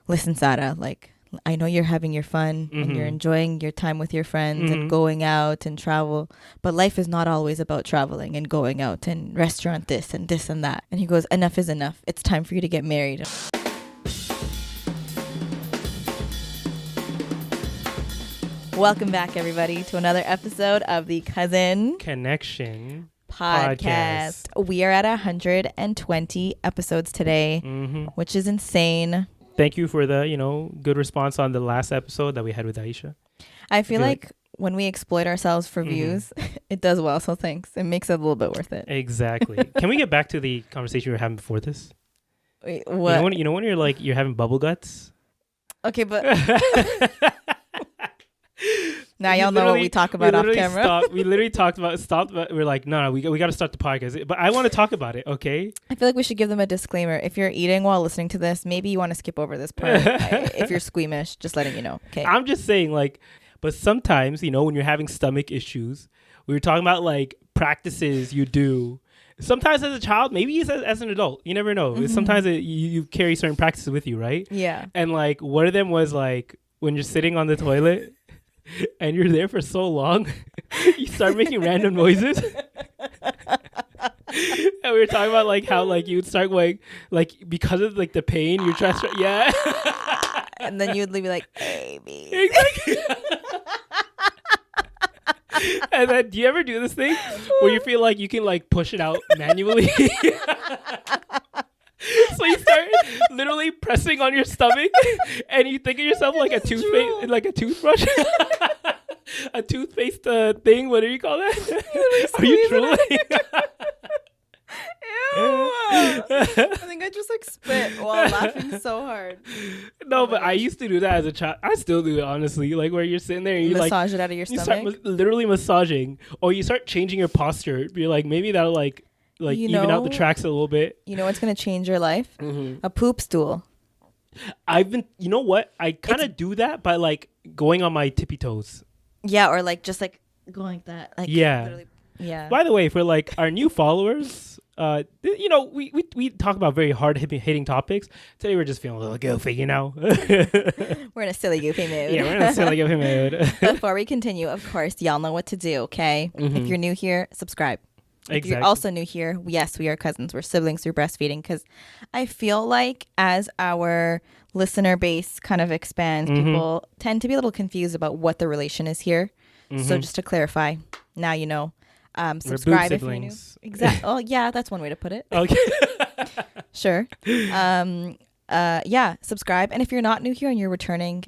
listen, Sara, like, I know you're having your fun and you're enjoying your time with your friends and going out and travel, but life is not always about traveling and going out and restaurant this and this and that. And he goes, enough is enough. It's time for you to get married. Welcome back, everybody, to another episode of the Cousin Connection podcast. We are at 120 episodes today, which is insane. Thank you for the, good response on the last episode that we had with Aisha. I feel like when we exploit ourselves for views, it does well. So thanks. It makes it a little bit worth it. Exactly. Can we get back to the conversation we were having before this? Wait, what? You know when you're having bubble guts? Okay, but now y'all know what we talk about off camera. We literally stopped, but we're like, no, we got to start the podcast. But I want to talk about it, okay? I feel like we should give them a disclaimer. If you're eating while listening to this, maybe you want to skip over this part. If you're squeamish, just letting you know. Okay. I'm just saying, but sometimes, when you're having stomach issues, we were talking about practices you do. Sometimes as a child, maybe as an adult, you never know. Sometimes you carry certain practices with you, right? Yeah. And one of them was when you're sitting on the toilet and you're there for so long, you start making random noises. And we were talking about how you would start because of the pain, you're trying to yeah. And then you'd be like, baby. Exactly. And then do you ever do this thing where you feel like you can push it out manually? So you start literally pressing on your stomach and you think of yourself like a toothpaste, like a toothbrush. A toothpaste thing, what do you call that? Are you drooling? Ew. I think I just spit while laughing so hard. No, but I used to do that as a child. I still do it, honestly. Where you're sitting there and you massage it out of your stomach. You start literally massaging, or you start changing your posture. You're maybe that'll even out the tracks a little bit. You know what's gonna change your life? A poop stool. You know what? I kind of do that by going on my tippy toes. Yeah, or just going like that. Yeah. Yeah. By the way, for our new followers, we talk about very hard hitting topics. Today we're just feeling a little goofy, We're in a silly goofy mood. Yeah, we're in a silly goofy mood. Before we continue, of course, y'all know what to do, okay? If you're new here, subscribe. If you're also new here, yes, we are cousins. We're siblings through breastfeeding, because I feel like as our listener base kind of expands, people tend to be a little confused about what the relation is here. So just to clarify, now you know. Subscribe if you're new. Exactly. Oh, yeah, that's one way to put it. Okay. Sure. Yeah, subscribe. And if you're not new here and you're a returning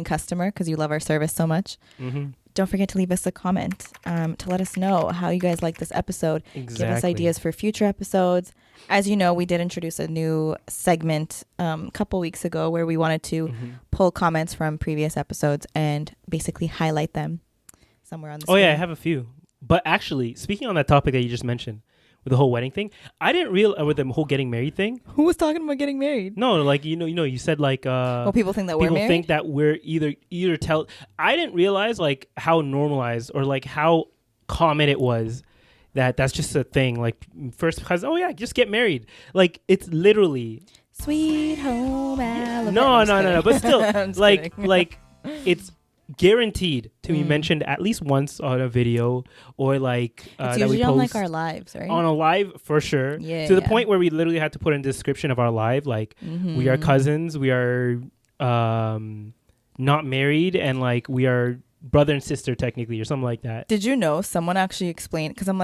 customer because you love our service so much, don't forget to leave us a comment to let us know how you guys like this episode. Exactly. Give us ideas for future episodes. As you know, we did introduce a new segment a couple weeks ago where we wanted to pull comments from previous episodes and basically highlight them somewhere on the screen. Oh, yeah, I have a few. But actually, speaking on that topic that you just mentioned, with the whole wedding thing, I didn't realize with the whole getting married thing. Who was talking about getting married? No, you said well, people think that we're married. People think that we're either tell. I didn't realize how normalized or how common it was that's just a thing. First, because just get married. It's literally Sweet Home Alabama. No. But still, it's guaranteed to be mentioned at least once on a video or it's usually on our lives, right? On a live for sure. Yeah. To the point where we literally had to put in the description of our live we are cousins, we are not married, and we are brother and sister technically or something like that. Did you know someone actually explained, because I'm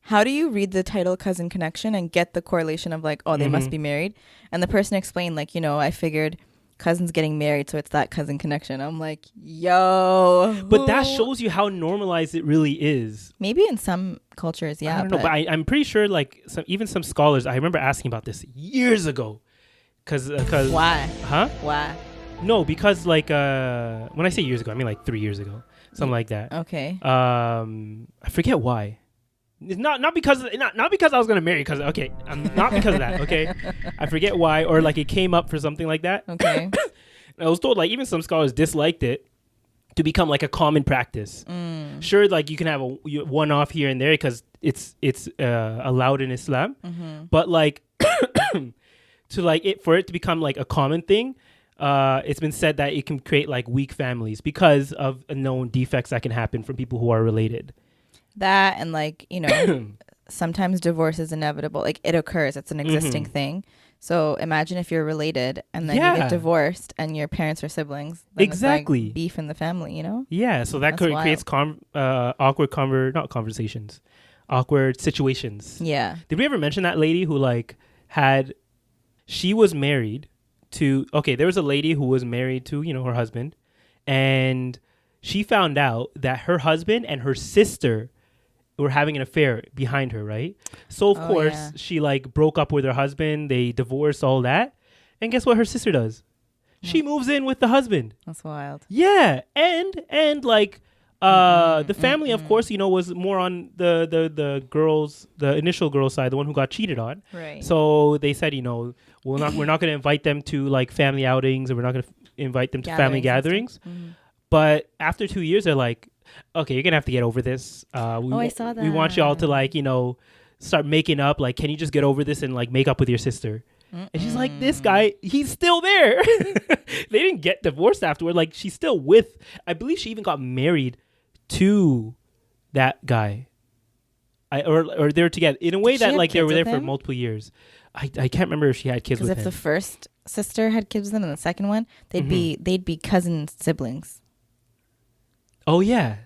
how do you read the title Cousin Connection and get the correlation of they must be married? And the person explained I figured cousins getting married, so it's that cousin connection. I'm yo. But that shows you how normalized it really is. Maybe in some cultures, yeah. I don't know, but I'm pretty sure some scholars, I remember asking about this years ago. Cause why? Huh? Why? No, because when I say years ago, I mean 3 years ago. Something like that. Okay. I forget why. It's not because I was gonna marry, because not because of that. Okay, I forget why, or it came up for something like that. Okay. I was told even some scholars disliked it to become a common practice. Sure, you can have a one off here and there because it's allowed in Islam, but to it for it to become a common thing, it's been said that it can create like weak families because of known defects that can happen from people who are related. That and like, sometimes divorce is inevitable. Like it occurs. It's an existing thing. So imagine if you're related and then you get divorced and your parents are siblings. Then Exactly. It's like beef in the family, Yeah. So that creates awkward situations. Yeah. Did we ever mention that lady who like she was married to, there was a lady who was married to, her husband, and she found out that her husband and her sister were having an affair behind her, right? So of course she like broke up with her husband, they divorced, all that. And guess what her sister does? She moves in with the husband. That's wild. Yeah. And like the family of course, was more on the initial girl side, the one who got cheated on. Right. So they said, we're not going to invite them to like family outings, or we're not going to invite them to family gatherings. But after 2 years, they're like, okay, you're gonna have to get over this. I saw that. We want y'all to like, start making up. Like, can you just get over this and like make up with your sister? And she's like, this guy, he's still there. They didn't get divorced afterward. Like, she's still with. I believe she even got married to that guy. Or they're together in a way that like they were there for multiple years. I can't remember if she had kids with him. Because if the first sister had kids with him and the second one, they'd be cousin siblings. Oh yeah.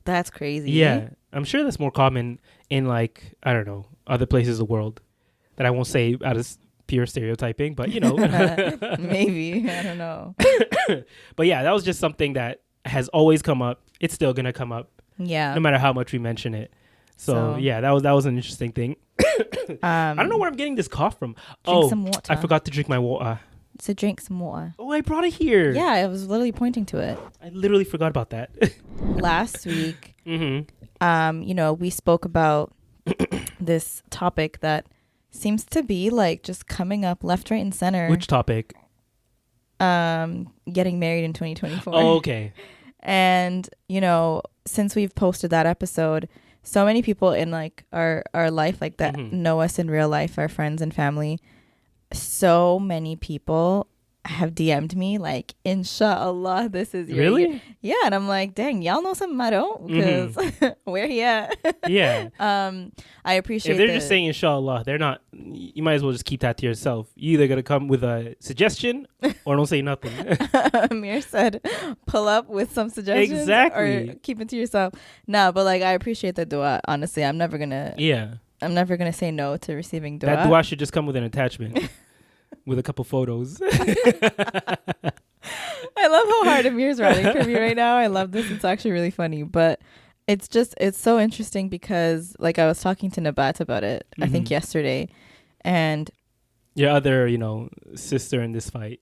That's crazy. Yeah. I'm sure that's more common in like, I don't know, other places of the world that I won't say out of pure stereotyping, but maybe, I don't know. But yeah, that was just something that has always come up. It's still going to come up. Yeah. No matter how much we mention it. So yeah, that was an interesting thing. I don't know where I'm getting this cough from. Drink some water. I forgot to drink my water. So drink some water. Oh, I brought it here. Yeah, I was literally pointing to it. I literally forgot about that. Last week, we spoke about this topic that seems to be like just coming up left, right, and center. Which topic? Getting married in 2024. Oh, okay. And, since we've posted that episode, so many people in like our life like that know us in real life, our friends and family, so many people have DM'd me like, inshallah, this is your year. Yeah, and I'm like, dang, y'all know something I don't, because where he at? Yeah. I appreciate if they're just saying inshallah, they're not, you might as well just keep that to yourself. You either gotta come with a suggestion or don't say nothing. Amir said pull up with some suggestions. Exactly. Or keep it to yourself. No, but like I appreciate the dua. Honestly, I'm never gonna say no to receiving dua. That dua should just come with an attachment. With a couple photos. I love how hard Amir's writing for me right now. I love this. It's actually really funny. But it's so interesting because like I was talking to Nabat about it, I think yesterday. And your other, sister in this fight.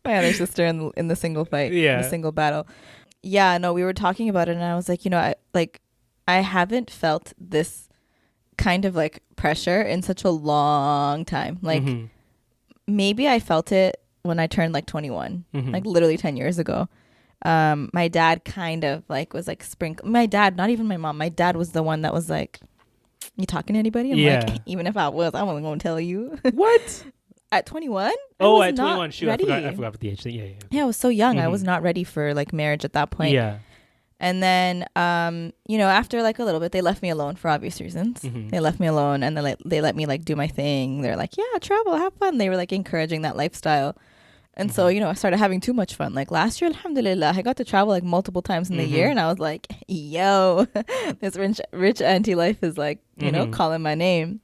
My other sister in the single fight. Yeah. In the single battle. Yeah, no, we were talking about it and I was like, I haven't felt this kind of like pressure in such a long time. Like maybe I felt it when I turned like 21, like literally 10 years ago. My dad kind of like was like my dad, not even my mom, my dad was the one that was like, you talking to anybody? I'm like, even if I wasn't going to tell you. What? At 21? Oh, at 21. Shoot, I forgot about the age thing. Yeah. Yeah, I was so young. I was not ready for like marriage at that point. Yeah. And then, after like a little bit, they left me alone for obvious reasons. They left me alone and then they let me like do my thing. They're like, yeah, travel, have fun. They were like encouraging that lifestyle. And so, I started having too much fun. Like last year, alhamdulillah, I got to travel like multiple times in the year. And I was like, yo, this rich auntie life is like, calling my name.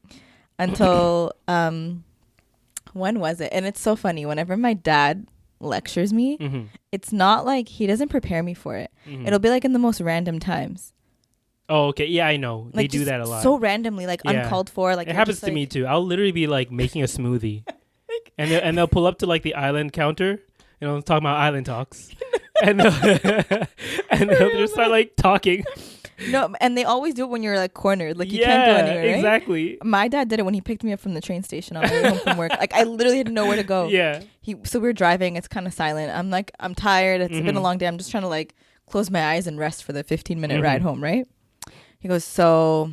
Until, when was it? And it's so funny. Whenever my dad lectures me, it's not like he doesn't prepare me for it. It'll be like in the most random times. Oh, okay. Yeah, I know. Like, they do that a lot. So randomly, like uncalled for. Like it happens to me too. I'll literally be like making a smoothie, and they'll pull up to like the island counter. Talking about island talks, and they'll just start like talking. No, and they always do it when you're like cornered, like you can't go anywhere. Right? Exactly. My dad did it when he picked me up from the train station on my way home from work. Like I literally had nowhere to go. Yeah. So we were driving. It's kind of silent. I'm like, I'm tired. It's been a long day. I'm just trying to like close my eyes and rest for the 15-minute ride home. Right. He goes, so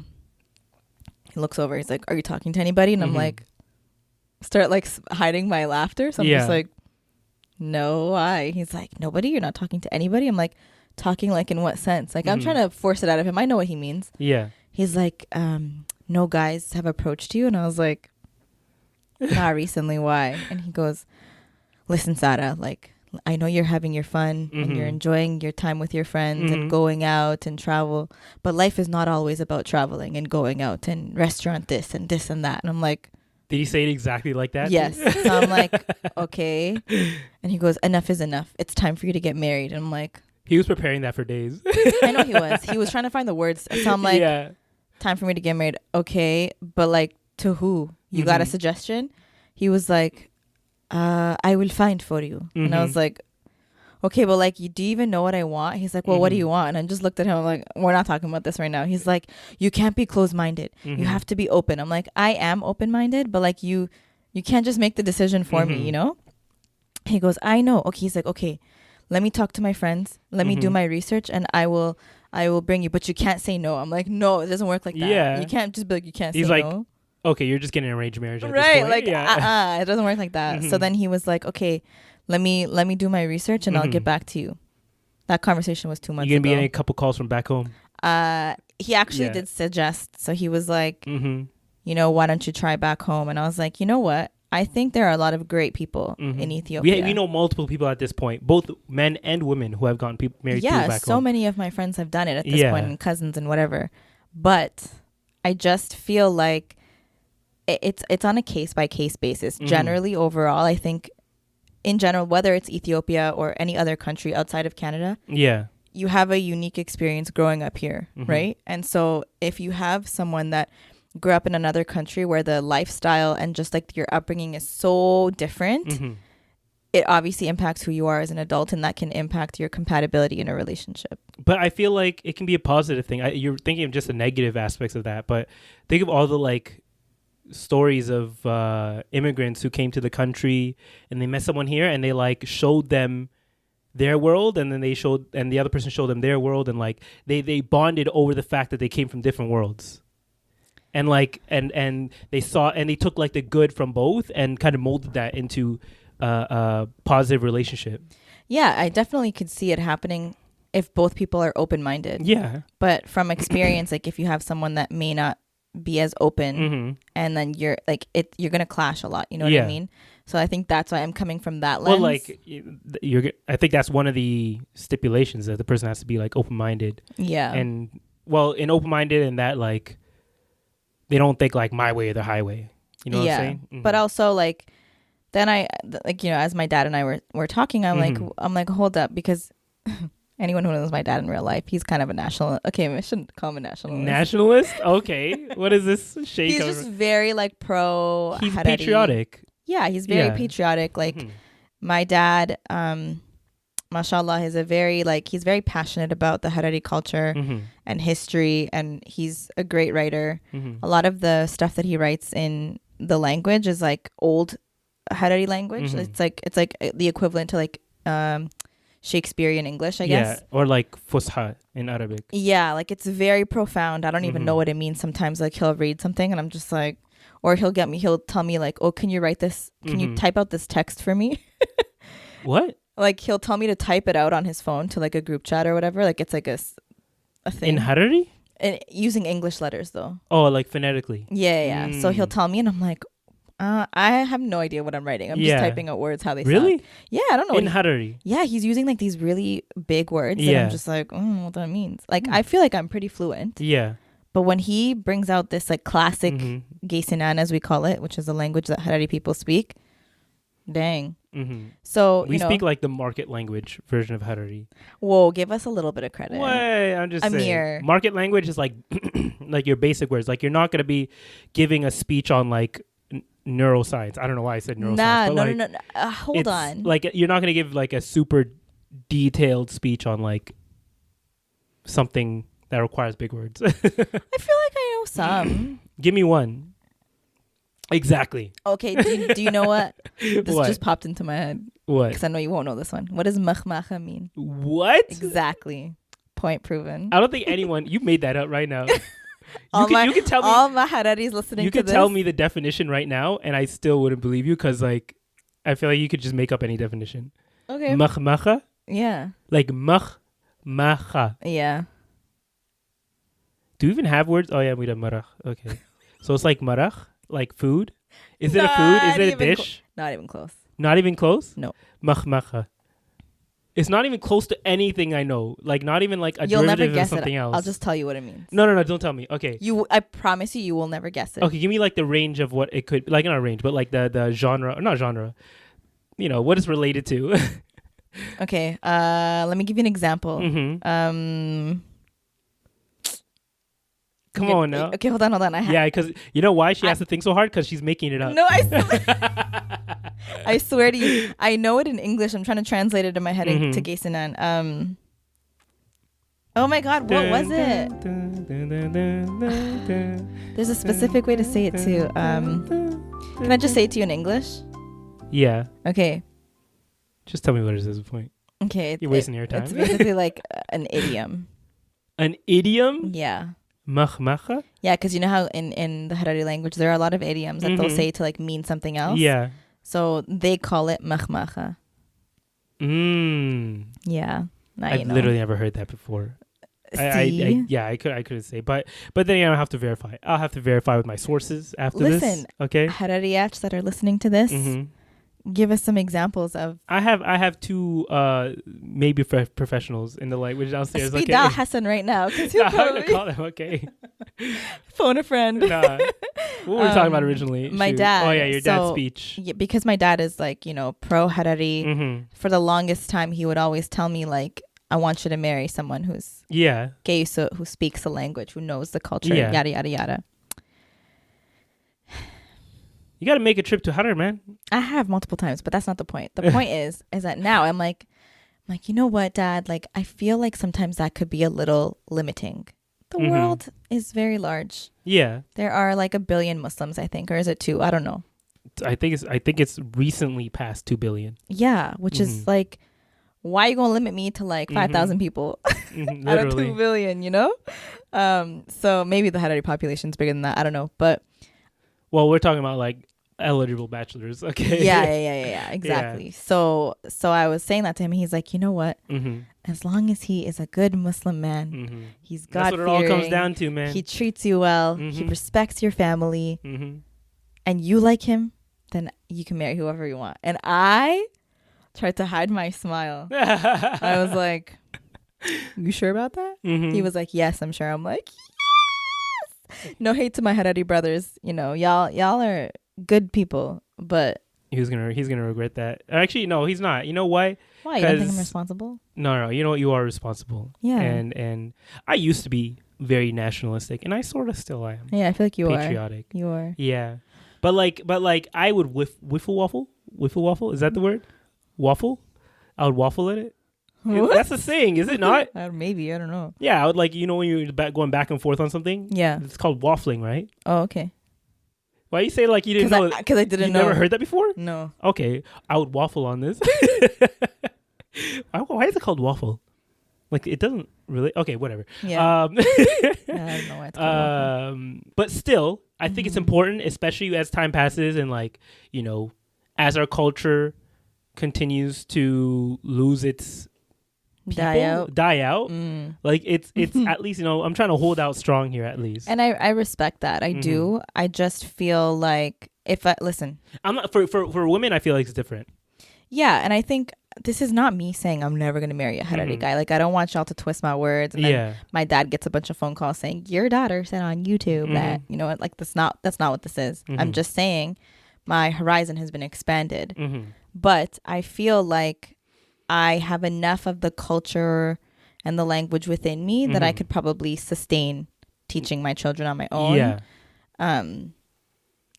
he looks over. He's like, are you talking to anybody? And I'm like, start like hiding my laughter. So I'm just like, no, why? He's like, nobody? You're not talking to anybody? I'm like, talking like in what sense? Like I'm trying to force it out of him. I know what he means. Yeah. He's like, no guys have approached you? And I was like, not recently. Why? And he goes, listen, Sara, like, I know you're having your fun and you're enjoying your time with your friends and going out and travel, but life is not always about traveling and going out and restaurant this and this and that. And I'm like, did he say it exactly like that? Yes. So I'm like, okay. And he goes, enough is enough. It's time for you to get married. And I'm like, he was preparing that for days. I know he was. He was trying to find the words. So I'm like, time for me to get married. Okay. But like, to who? You got a suggestion? He was like, I will find for you. And I was like, okay, but like, do you even know what I want? He's like, well, what do you want? And I just looked at him. I'm like, we're not talking about this right now. He's like, you can't be closed-minded. You have to be open. I'm like, I am open-minded, but like you can't just make the decision for me, you know? He goes, I know. Okay. He's like, okay, let me talk to my friends. Let me do my research and I will bring you, but you can't say no. I'm like, no, it doesn't work like that. Yeah. You can't just be like, you can't say no. He's like, okay, you're just getting an arranged marriage at right, this point. Like, it doesn't work like that. So then he was like, okay, let me do my research and I'll get back to you. That conversation was 2 months ago. You gonna be getting a couple calls from back home? He actually did suggest. So he was like, you know, why don't you try back home? And I was like, you know what? I think there are a lot of great people in Ethiopia. We know multiple people at this point, both men and women who have gotten people married back home. Yeah, so many of my friends have done it at this point, and cousins and whatever. But I just feel like it's on a case by case basis. Generally, overall, I think in general, whether it's Ethiopia or any other country outside of Canada, you have a unique experience growing up here, right? And so if you have someone that grew up in another country where the lifestyle and just like your upbringing is so different, it obviously impacts who you are as an adult, and that can impact your compatibility in a relationship. But I feel like it can be a positive thing. You're thinking of just the negative aspects of that, but think of all the like stories of immigrants who came to the country and they met someone here and they like showed them their world, and then the other person showed them their world, and like they bonded over the fact that they came from different worlds. And like and they saw and they took like the good from both and kind of molded that into a positive relationship. Yeah, I definitely could see it happening if both people are open-minded. Yeah. But from experience, like if you have someone that may not be as open, and then you're like you're gonna clash a lot. You know what I mean? So I think that's why I'm coming from that lens. Well, like I think that's one of the stipulations, that the person has to be like open-minded. Yeah. And well, in open-minded and that like they don't think like my way or the highway. You know what I'm saying? But also like then I like, you know, as my dad and I were talking, I'm like, hold up, because anyone who knows my dad in real life, he's kind of a national. Okay, I shouldn't call him a nationalist. Nationalist? Okay. What is this shake? He's just very like pro. He's patriotic. Yeah, he's very patriotic. Like my dad, mashallah, is he's very passionate about the Harari culture and history, and he's a great writer. A lot of the stuff that he writes in the language is like old Harari language. It's like the equivalent to like Shakespearean English, I guess. Yeah, or like Fusha in Arabic. Yeah, like it's very profound. I don't even know what it means sometimes. Like he'll read something and I'm just like, or he'll tell me like, oh, can you write this? Can you type out this text for me? What? Like he'll tell me to type it out on his phone to like a group chat or whatever. Like it's like a thing. In Harari? And using English letters though. Oh, like phonetically. Yeah. So he'll tell me and I'm like, I have no idea what I'm writing. I'm just typing out words how they sound. Really? Yeah, I don't know. In Harari? Yeah, he's using like these really big words. Yeah. And I'm just like, what that means. Like, I feel like I'm pretty fluent. Yeah. But when he brings out this like classic Gaysinan, as we call it, which is a language that Harari people speak, dang. So we speak like the market language version of Harari. Whoa, give us a little bit of credit. What? I'm just saying. Market language is like like your basic words. Like you're not going to be giving a speech on like neuroscience. I don't know why I said neuroscience. No. Hold on. Like you're not going to give like a super detailed speech on like something that requires big words. I feel like I know some. Give me one. Exactly. Okay. Do you know what? This just popped into my head. What? Because I know you won't know this one. What does makhmacha mean? What? Exactly. Point proven. I don't think anyone. You made that up right now. You could tell me all my hararis listening. You could tell me the definition right now, and I still wouldn't believe you because like I feel like you could just make up any definition. Okay. Macha. Yeah. Like macha. Yeah. Do we even have words? Oh yeah, we have marach. Okay. So it's like marach, like food. Is it a food? Is it a dish? Not even close. Not even close? No. Macha. It's not even close to anything I know. Like not even like a derivative of something else. I'll just tell you what it means. No, don't tell me. Okay. I promise you will never guess it. Okay, give me like the range of what it could, like not a range, but like the genre, not genre. You know, what it's related to. Okay. Let me give you an example. Mm-hmm. Come on now. Okay, hold on. Yeah, because you know why she has to think so hard? Because she's making it up. No, I swear to you, I know it in English. I'm trying to translate it in my head to Gaysinan. Oh my God, what was it? There's a specific way to say it too. Can I just say it to you in English? Yeah. Okay. Just tell me what it is at this point. Okay. You're wasting your time. It's basically like an idiom. An idiom? Yeah. Macha? Yeah, because you know how in the Harari language there are a lot of idioms that they'll say to like mean something else. Yeah. So they call it macha. Yeah. I've literally never heard that before. I couldn't say, but then I'll have to verify. I'll have to verify with my sources after this. Listen, okay. Harariats that are listening to this, give us some examples of. I have two maybe professionals in the language downstairs. Speed dial Hassan right now because he'll probably call them. Okay. Phone a friend. Nah. What were we talking about originally? My dad. Oh yeah, your dad's speech. Yeah, because my dad is like pro Harari. For the longest time, he would always tell me like, I want you to marry someone who's gay, so who speaks the language, who knows the culture, yada yada yada. You got to make a trip to Harar, man. I have multiple times, but that's not the point. The point is that now I'm like, you know what, Dad? Like, I feel like sometimes that could be a little limiting. The world is very large. Yeah, there are like 1 billion Muslims, I think, or is it 2? I don't know. I think it's recently past 2 billion. Yeah, which is like. Why are you going to limit me to like 5,000 people out of 2 billion, you know? So maybe the Harari population is bigger than that. I don't know. But. Well, we're talking about like eligible bachelors. Okay. Yeah. Exactly. Yeah. So I was saying that to him. He's like, you know what? As long as he is a good Muslim man, he's God-fearing. That's what it all comes down to, man. He treats you well. He respects your family. And you like him, then you can marry whoever you want. And I tried to hide my smile. I was like, you sure about that? He was like, yes, I'm sure. I'm like, yes. No hate to my Harari brothers. You know, y'all are good people, but he's gonna regret that. Actually, no, he's not. You know why? Why? You don't think I'm responsible? No. You know what? You are responsible. Yeah. And I used to be very nationalistic, and I sort of still am. Yeah, I feel like you patriotic. You are. Yeah, but like I would wiffle waffle. Is that the word? Waffle? I would waffle in it. What? That's a saying, is it not? Maybe, I don't know. Yeah, I would like, when you're going back and forth on something. Yeah. It's called waffling, right? Oh, okay. Why you say like you didn't know? Because I didn't know. You never heard that before? No. Okay, I would waffle on this. Why is it called waffle? Like it doesn't really. Okay, whatever. Yeah. I don't know why it's called but still, I think it's important, especially as time passes and like, as our culture continues to lose its die out. Like it's at least, I'm trying to hold out strong here at least. And I respect that. I do. I just feel like listen, I'm not for women. I feel like it's different. Yeah, and I think this is not me saying I'm never going to marry a Harari guy. Like, I don't want y'all to twist my words. And then my dad gets a bunch of phone calls saying, your daughter said on YouTube that, like, that's not what this is. I'm just saying my horizon has been expanded. But I feel like I have enough of the culture and the language within me that I could probably sustain teaching my children on my own. Yeah.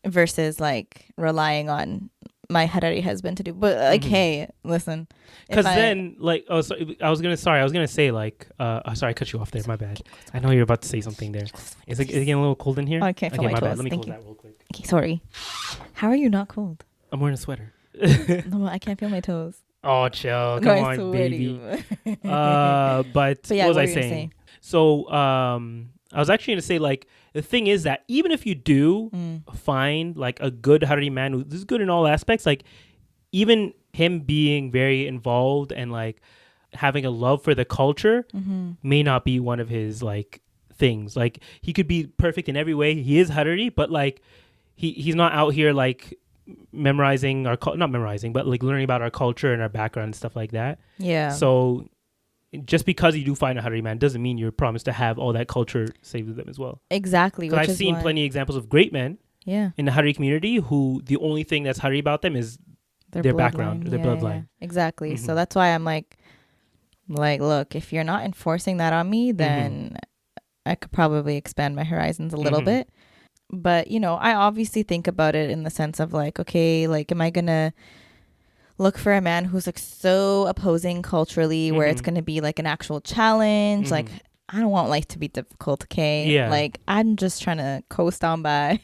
Versus, like, relying on my Harari husband to do, but like, hey, listen, because then like, sorry, I was gonna say like, sorry, I cut you off there. My bad. I know you're about to say something there. Is it getting a little cold in here? Oh, I can't feel my toes. Bad. Let me Thank close you. that real quick. Okay, sorry. How are you not cold? I'm wearing a sweater. No, I can't feel my toes. Oh, chill. Come on, baby. But yeah, what was I saying? So, I was actually going to say, like, the thing is that even if you do find like a good Harari man who's good in all aspects, like even him being very involved and like having a love for the culture may not be one of his like things. Like he could be perfect in every way. He is Harari, but like he's not out here like memorizing not memorizing, but like learning about our culture and our background and stuff like that. Yeah. So just because you do find a Harari man doesn't mean you're promised to have all that culture saved with them as well. Exactly. Because I've seen plenty of examples of great men in the Harari community who the only thing that's Harari about them is their background, their bloodline. Yeah. Exactly. So that's why I'm like, look, if you're not enforcing that on me, then I could probably expand my horizons a little bit. But, you know, I obviously think about it in the sense of like, okay, like, am I going to look for a man who's like so opposing culturally where it's going to be like an actual challenge? Like, I don't want life to be difficult, okay? Yeah. Like, I'm just trying to coast on by.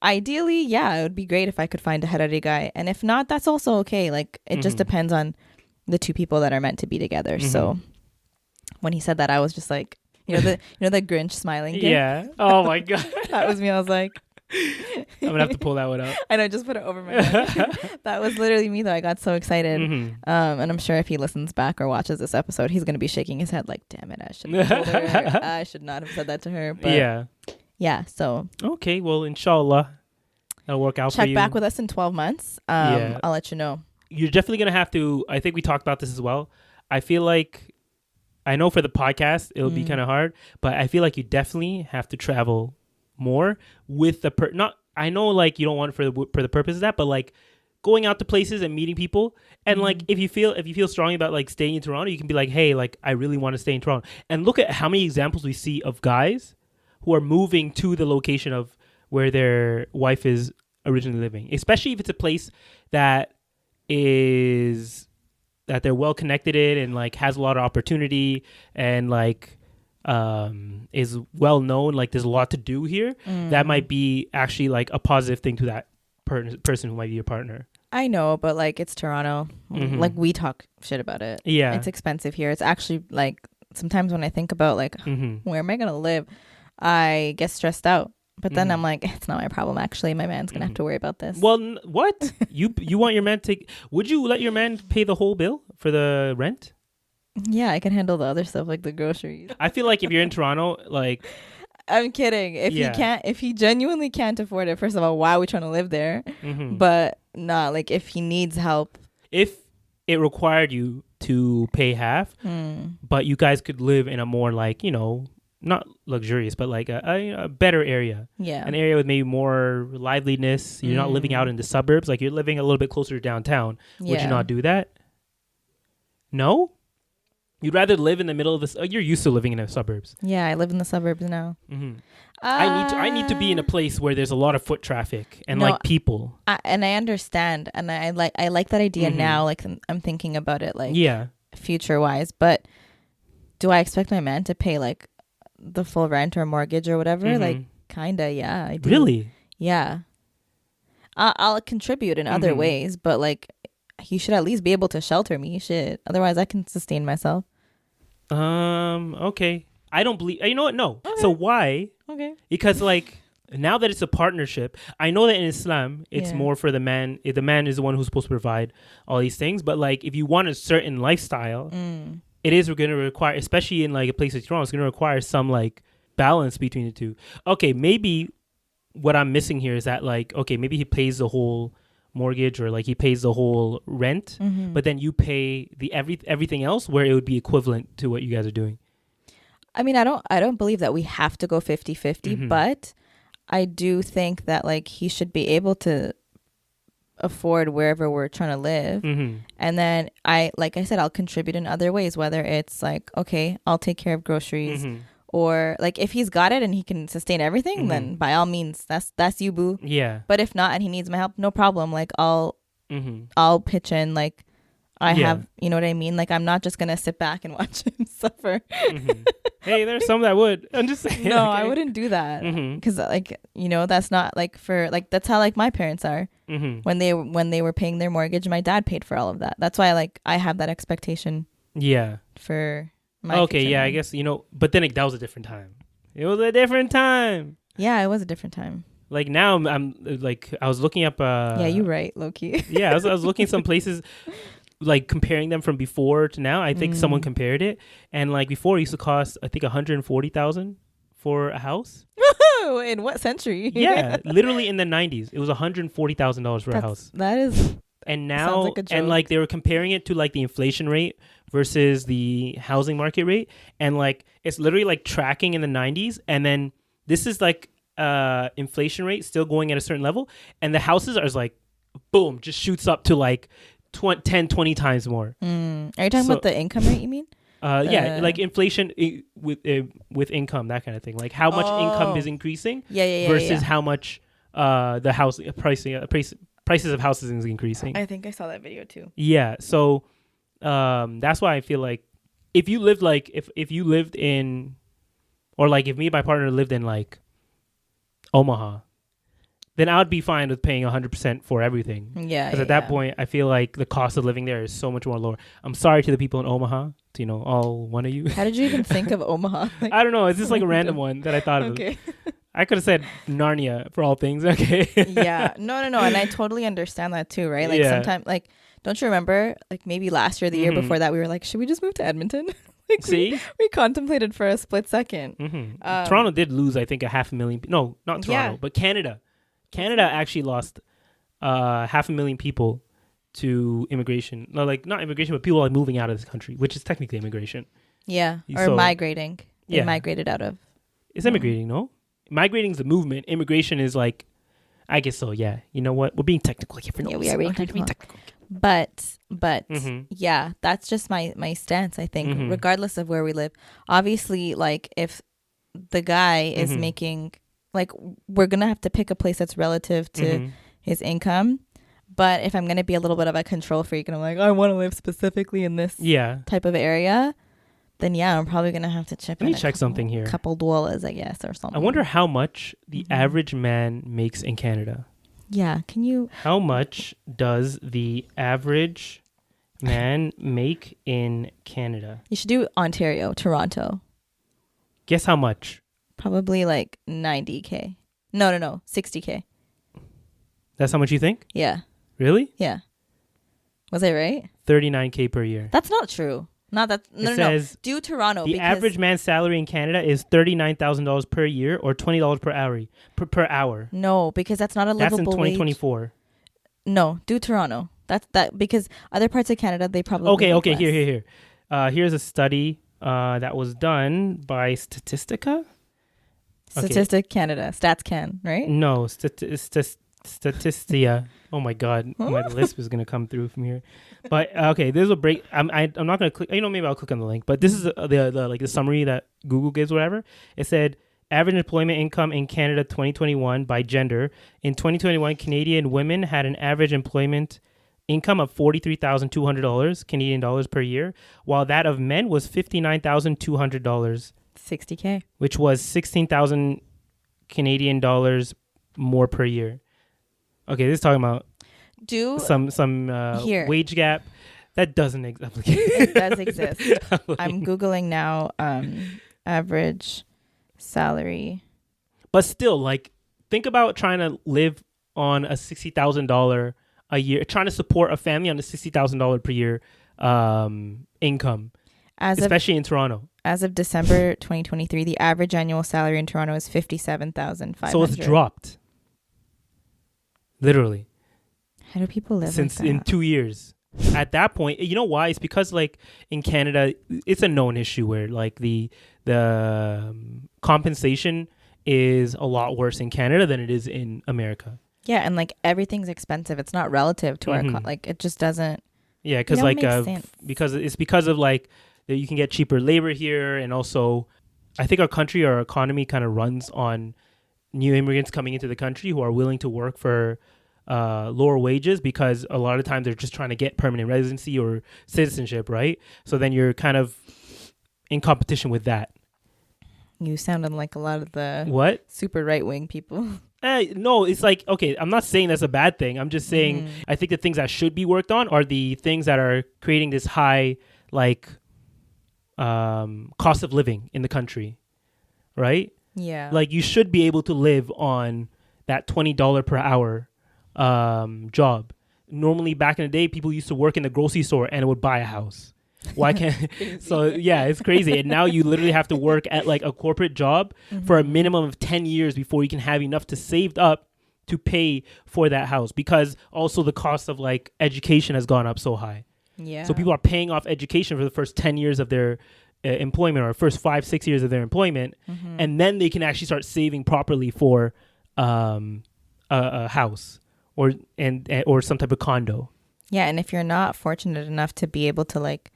Ideally, yeah, it would be great if I could find a Harari guy. And if not, that's also okay. Like, it just depends on the two people that are meant to be together. So when he said that, I was just like, you know the Grinch smiling gif? Yeah. Oh my God. That was me. I was like, I'm gonna have to pull that one up. I know, just put it over my head. That was literally me though. I got so excited. And I'm sure if he listens back or watches this episode, he's gonna be shaking his head like, damn it, I should have told her. I should not have said that to her. But yeah, so okay, well, inshallah that'll work out for you. Check back with us in 12 months. I'll let you know. You're definitely gonna have to, I think we talked about this as well. I feel like, I know for the podcast it'll be kind of hard, but I feel like you definitely have to travel more with the not. I know like you don't want it for the purpose of that, but like going out to places and meeting people, and like if you feel strongly about like staying in Toronto, you can be like, hey, like I really want to stay in Toronto, and look at how many examples we see of guys who are moving to the location of where their wife is originally living, especially if it's a place that they're well connected in and like has a lot of opportunity and like is well known, like there's a lot to do here. That might be actually like a positive thing to that person who might be your partner. I know, but like it's Toronto. Like we talk shit about it. Yeah, it's expensive here. It's actually like sometimes when I think about like where am I gonna live, I get stressed out. But then I'm like, it's not my problem. Actually, my man's gonna have to worry about this. Well, what you want your man to? Would you let your man pay the whole bill for the rent? Yeah, I can handle the other stuff like the groceries. I feel like if you're in Toronto, like, I'm kidding. If he genuinely can't afford it, first of all, why are we trying to live there? But not like if he needs help. If it required you to pay half, but you guys could live in a more like, you know, not luxurious, but like a better area. Yeah. An area with maybe more liveliness. You're not living out in the suburbs. Like you're living a little bit closer to downtown. Would you not do that? No? You'd rather live in the middle of this. You're used to living in the suburbs. Yeah, I live in the suburbs now. I need to be in a place where there's a lot of foot traffic and like people. And I understand, and I like that idea now. Like I'm thinking about it, like future wise. But do I expect my man to pay like the full rent or mortgage or whatever? Like kinda, yeah. I do. Really? Yeah. I'll contribute in other ways, but like he should at least be able to shelter me. Shit. Otherwise, I can sustain myself. Okay. I don't believe. You know what? No. Okay. So why? Okay. Because like now that it's a partnership, I know that in Islam it's more for the man. The man is the one who's supposed to provide all these things. But like if you want a certain lifestyle, it is going to require, especially in like a place like Toronto, it's going to require some like balance between the two. Okay, maybe what I'm missing here is that like, okay, maybe he pays the whole mortgage or like he pays the whole rent, but then you pay the everything else where it would be equivalent to what you guys are doing. I mean, I don't believe that we have to go 50-50, but I do think that like he should be able to afford wherever we're trying to live. And then like I said, I'll contribute in other ways, whether it's like, okay, I'll take care of groceries, or like if he's got it and he can sustain everything, then by all means, that's you, boo. Yeah. But if not and he needs my help, no problem. Like I'll pitch in. Like I have, you know what I mean? Like I'm not just gonna sit back and watch him suffer. Hey, there's some that would. I'm just saying. No, okay. I wouldn't do that because like, you know, that's not like for like, that's how like my parents are. When they were paying their mortgage, my dad paid for all of that. That's why like I have that expectation. Yeah. For my okay, yeah, I guess, you know, but then that was a different time. It was a different time. Yeah, it was a different time. Like now, I'm like I was looking up. Yeah, you're right, Loki. Yeah, I was looking some places, like comparing them from before to now. I think someone compared it, and like before, it used to cost I think 140,000 for a house. In what century? Yeah, literally in the 90s, it was $140,000 for a house. That is. And now, and like they were comparing it to like the inflation rate versus the housing market rate, and like it's literally like tracking in the 90s, and then this is like inflation rate still going at a certain level, and the houses are like boom, just shoots up to like 10 20 times more. Are you talking about the income rate, you mean? Yeah, like inflation with income, that kind of thing, like how much income is increasing versus how much the house prices of houses is increasing. I think I saw that video too. Yeah, so that's why I feel like if you lived like if you lived in, or like if me and my partner lived in like Omaha, then I would be fine with paying 100% for everything. Yeah. Because at that point, I feel like the cost of living there is so much more lower. I'm sorry to the people in Omaha, to, all one of you. How did you even think of Omaha? Like, I don't know. It's just like a random one that I thought of. Okay. I could have said Narnia for all things. Okay. Yeah. No. And I totally understand that too, right? Like sometimes, like, don't you remember, like maybe last year, the year before that, we were like, should we just move to Edmonton? Like See? We contemplated for a split second. Toronto did lose, I think, 500,000. No, not Toronto, but Canada. Canada actually lost 500,000 people to immigration. No, like not immigration, but people like moving out of this country, which is technically immigration. Yeah, or migrating. They migrated out of. It's immigrating, no? Migrating is a movement. Immigration is like, I guess so. Yeah, you know what? We're being technical here. Yeah, we are being technical. But yeah, that's just my stance. I think, regardless of where we live, obviously, like if the guy is making. Like, we're going to have to pick a place that's relative to his income. But if I'm going to be a little bit of a control freak and I'm like, I want to live specifically in this type of area, then yeah, I'm probably going to have to chip in. Let me check something here. A couple dollars, I guess, or something. I wonder how much the average man makes in Canada. Yeah, can you... How much does the average man make in Canada? You should do Ontario, Toronto. Guess how much? Probably like 90K. No, 60K. That's how much you think? Yeah. Really? Yeah. Was I right? 39K per year. That's not true. Not that. No. Do Toronto. The average man's salary in Canada is $39,000 per year, or $20 per hour. No, because that's not a livable wage. That's in 2024. No, do Toronto. That's because other parts of Canada they probably. Okay. Here. Here's a study that was done by Statistica. Statistic Canada, StatsCan, right? No, Statistia. Oh my God, my lisp is gonna come through from here. But okay, there's a break. I'm not gonna click. Maybe I'll click on the link. But this is the summary that Google gives. Whatever it said. Average employment income in Canada 2021 by gender. In 2021, Canadian women had an average employment income of $43,200 Canadian dollars per year, while that of men was $59,200. 60K, which was 16,000 Canadian dollars more per year. Okay, this is talking about some wage gap that doesn't exist. It does exist. I'm Googling now. Average salary, but still, like, think about trying to live on a $60,000 a year, trying to support a family on a $60,000 per year income, especially in Toronto. As of December 2023, the average annual salary in Toronto is $57,500. So it's dropped. Literally. How do people live since like that? In 2 years? At that point, you know why? It's because like in Canada, it's a known issue where like the compensation is a lot worse in Canada than it is in America. Yeah, and like everything's expensive. It's not relative to our like it just doesn't. Yeah, because like because of like that you can get cheaper labor here, and also I think our economy kind of runs on new immigrants coming into the country who are willing to work for lower wages, because a lot of times they're just trying to get permanent residency or citizenship, right? So then you're kind of in competition with that. You sounded like a lot of the super right-wing people. No, it's like, okay, I'm not saying that's a bad thing. I'm just saying I think the things that should be worked on are the things that are creating this high like cost of living in the country, right? Yeah. Like, you should be able to live on that $20 per hour job. Normally, back in the day, people used to work in the grocery store and would buy a house. Why can't? So yeah, it's crazy. And now you literally have to work at like a corporate job for a minimum of 10 years before you can have enough to save up to pay for that house, because also the cost of like education has gone up so high. Yeah. So people are paying off education for the first 10 years of their employment, or first 5-6 years of their employment, and then they can actually start saving properly for a house or some type of condo. Yeah, and if you're not fortunate enough to be able to like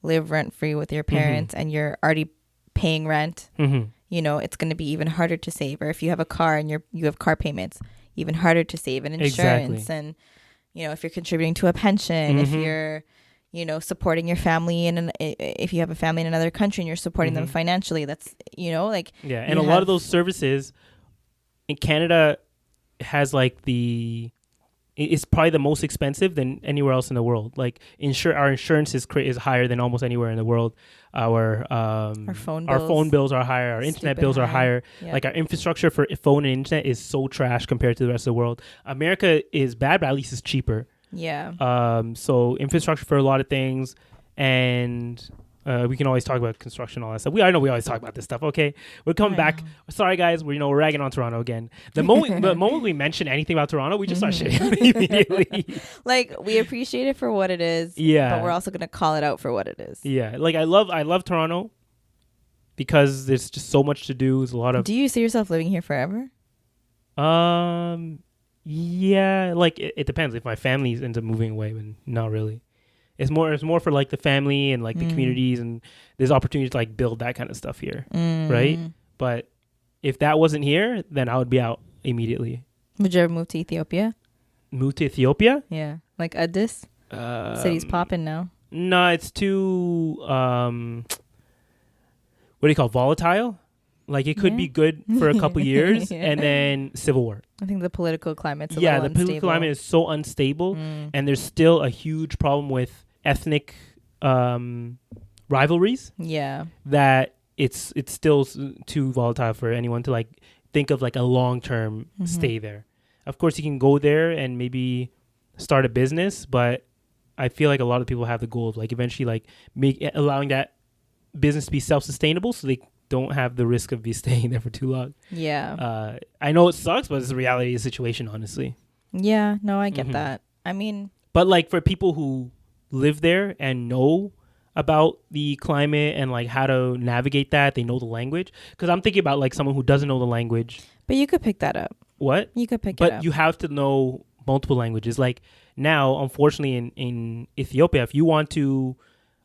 live rent free with your parents and you're already paying rent, you know, it's going to be even harder to save. Or if you have a car and you have car payments, even harder to save, and insurance. And you know, if you're contributing to a pension, if you're, you know, supporting your family if you have a family in another country and you're supporting them financially, that's, you know, like, yeah. And a lot of those services in Canada has like it's probably the most expensive than anywhere else in the world. Like our insurance is higher than almost anywhere in the world. Our phone bills are higher. Our internet bills are higher. Yep. Like, our infrastructure for phone and internet is so trash compared to the rest of the world. America is bad, but at least it's cheaper. Yeah. So infrastructure for a lot of things, and we can always talk about construction, all that stuff. I know we always talk about this stuff. Okay, we're coming back. Sorry, guys. We're ragging on Toronto again. The moment we mention anything about Toronto, we just start shitting on it immediately. Like, we appreciate it for what it is. Yeah. But we're also gonna call it out for what it is. Yeah. Like, I love Toronto because there's just so much to do. There's a lot of. Do you see yourself living here forever? Yeah. Like, it depends. If my family ends up moving away, then not really. It's more for like the family and like the communities, and there's opportunities to like build that kind of stuff here, right? But if that wasn't here, then I would be out immediately. Would you ever move to Ethiopia? Move to Ethiopia? Yeah, like Addis. City's popping now. No, it's too what do you call it? Volatile? Like, it could be good for a couple years and then civil war. I think the political climate's the political climate is so unstable, and there's still a huge problem with ethnic rivalries. Yeah, that it's still too volatile for anyone to like think of like a long-term stay there. Of course, you can go there and maybe start a business, but I feel like a lot of people have the goal of like eventually like allowing that business to be self-sustainable, so they don't have the risk of staying there for too long. Yeah. I know it sucks, but it's the reality of the situation, honestly. Yeah, no, I get that. I mean, but like, for people who live there and know about the climate and like how to navigate that, they know the language. Because I'm thinking about like someone who doesn't know the language. But you could pick that up. What? You could pick it up. But you have to know multiple languages. Like, now, unfortunately, in Ethiopia, if you want to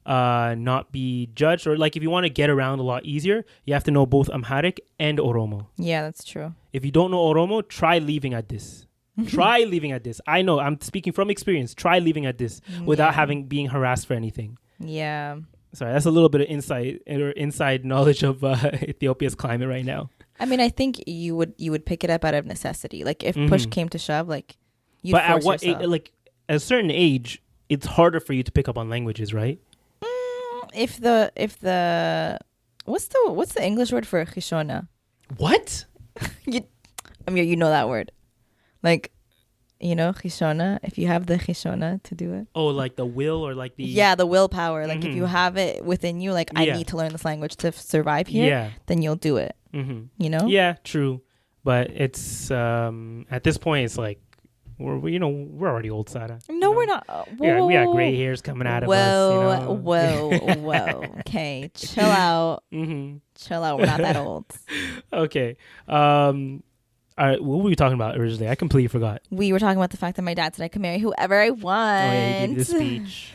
not be judged, or like if you want to get around a lot easier, you have to know both Amharic and Oromo. Yeah, that's true. If you don't know Oromo, try leaving at this. Try leaving at this. I know, I'm speaking from experience. Try leaving at this without being harassed for anything. Yeah. Sorry, that's a little bit of inside knowledge of Ethiopia's climate right now. I mean, I think you would pick it up out of necessity. Like, if push came to shove, like, you'd but force at what yourself. like at a certain age, it's harder for you to pick up on languages, right? If the what's the English word for Hishona? What? You know that word, like, you know, Hishona. If you have the Hishona to do it. Oh, like the will, or like the the willpower. Like, if you have it within you, like, I need to learn this language to survive here. Then you'll do it. You know. Yeah, true. But it's at this point, it's like we're already old, Sara. No, we're not. We got gray hairs coming out of us. Whoa. Okay, chill out. Chill out. We're not that old. Okay. All right, what were we talking about originally? I completely forgot. We were talking about the fact that my dad said I could marry whoever I want. Oh, yeah, he gave the speech.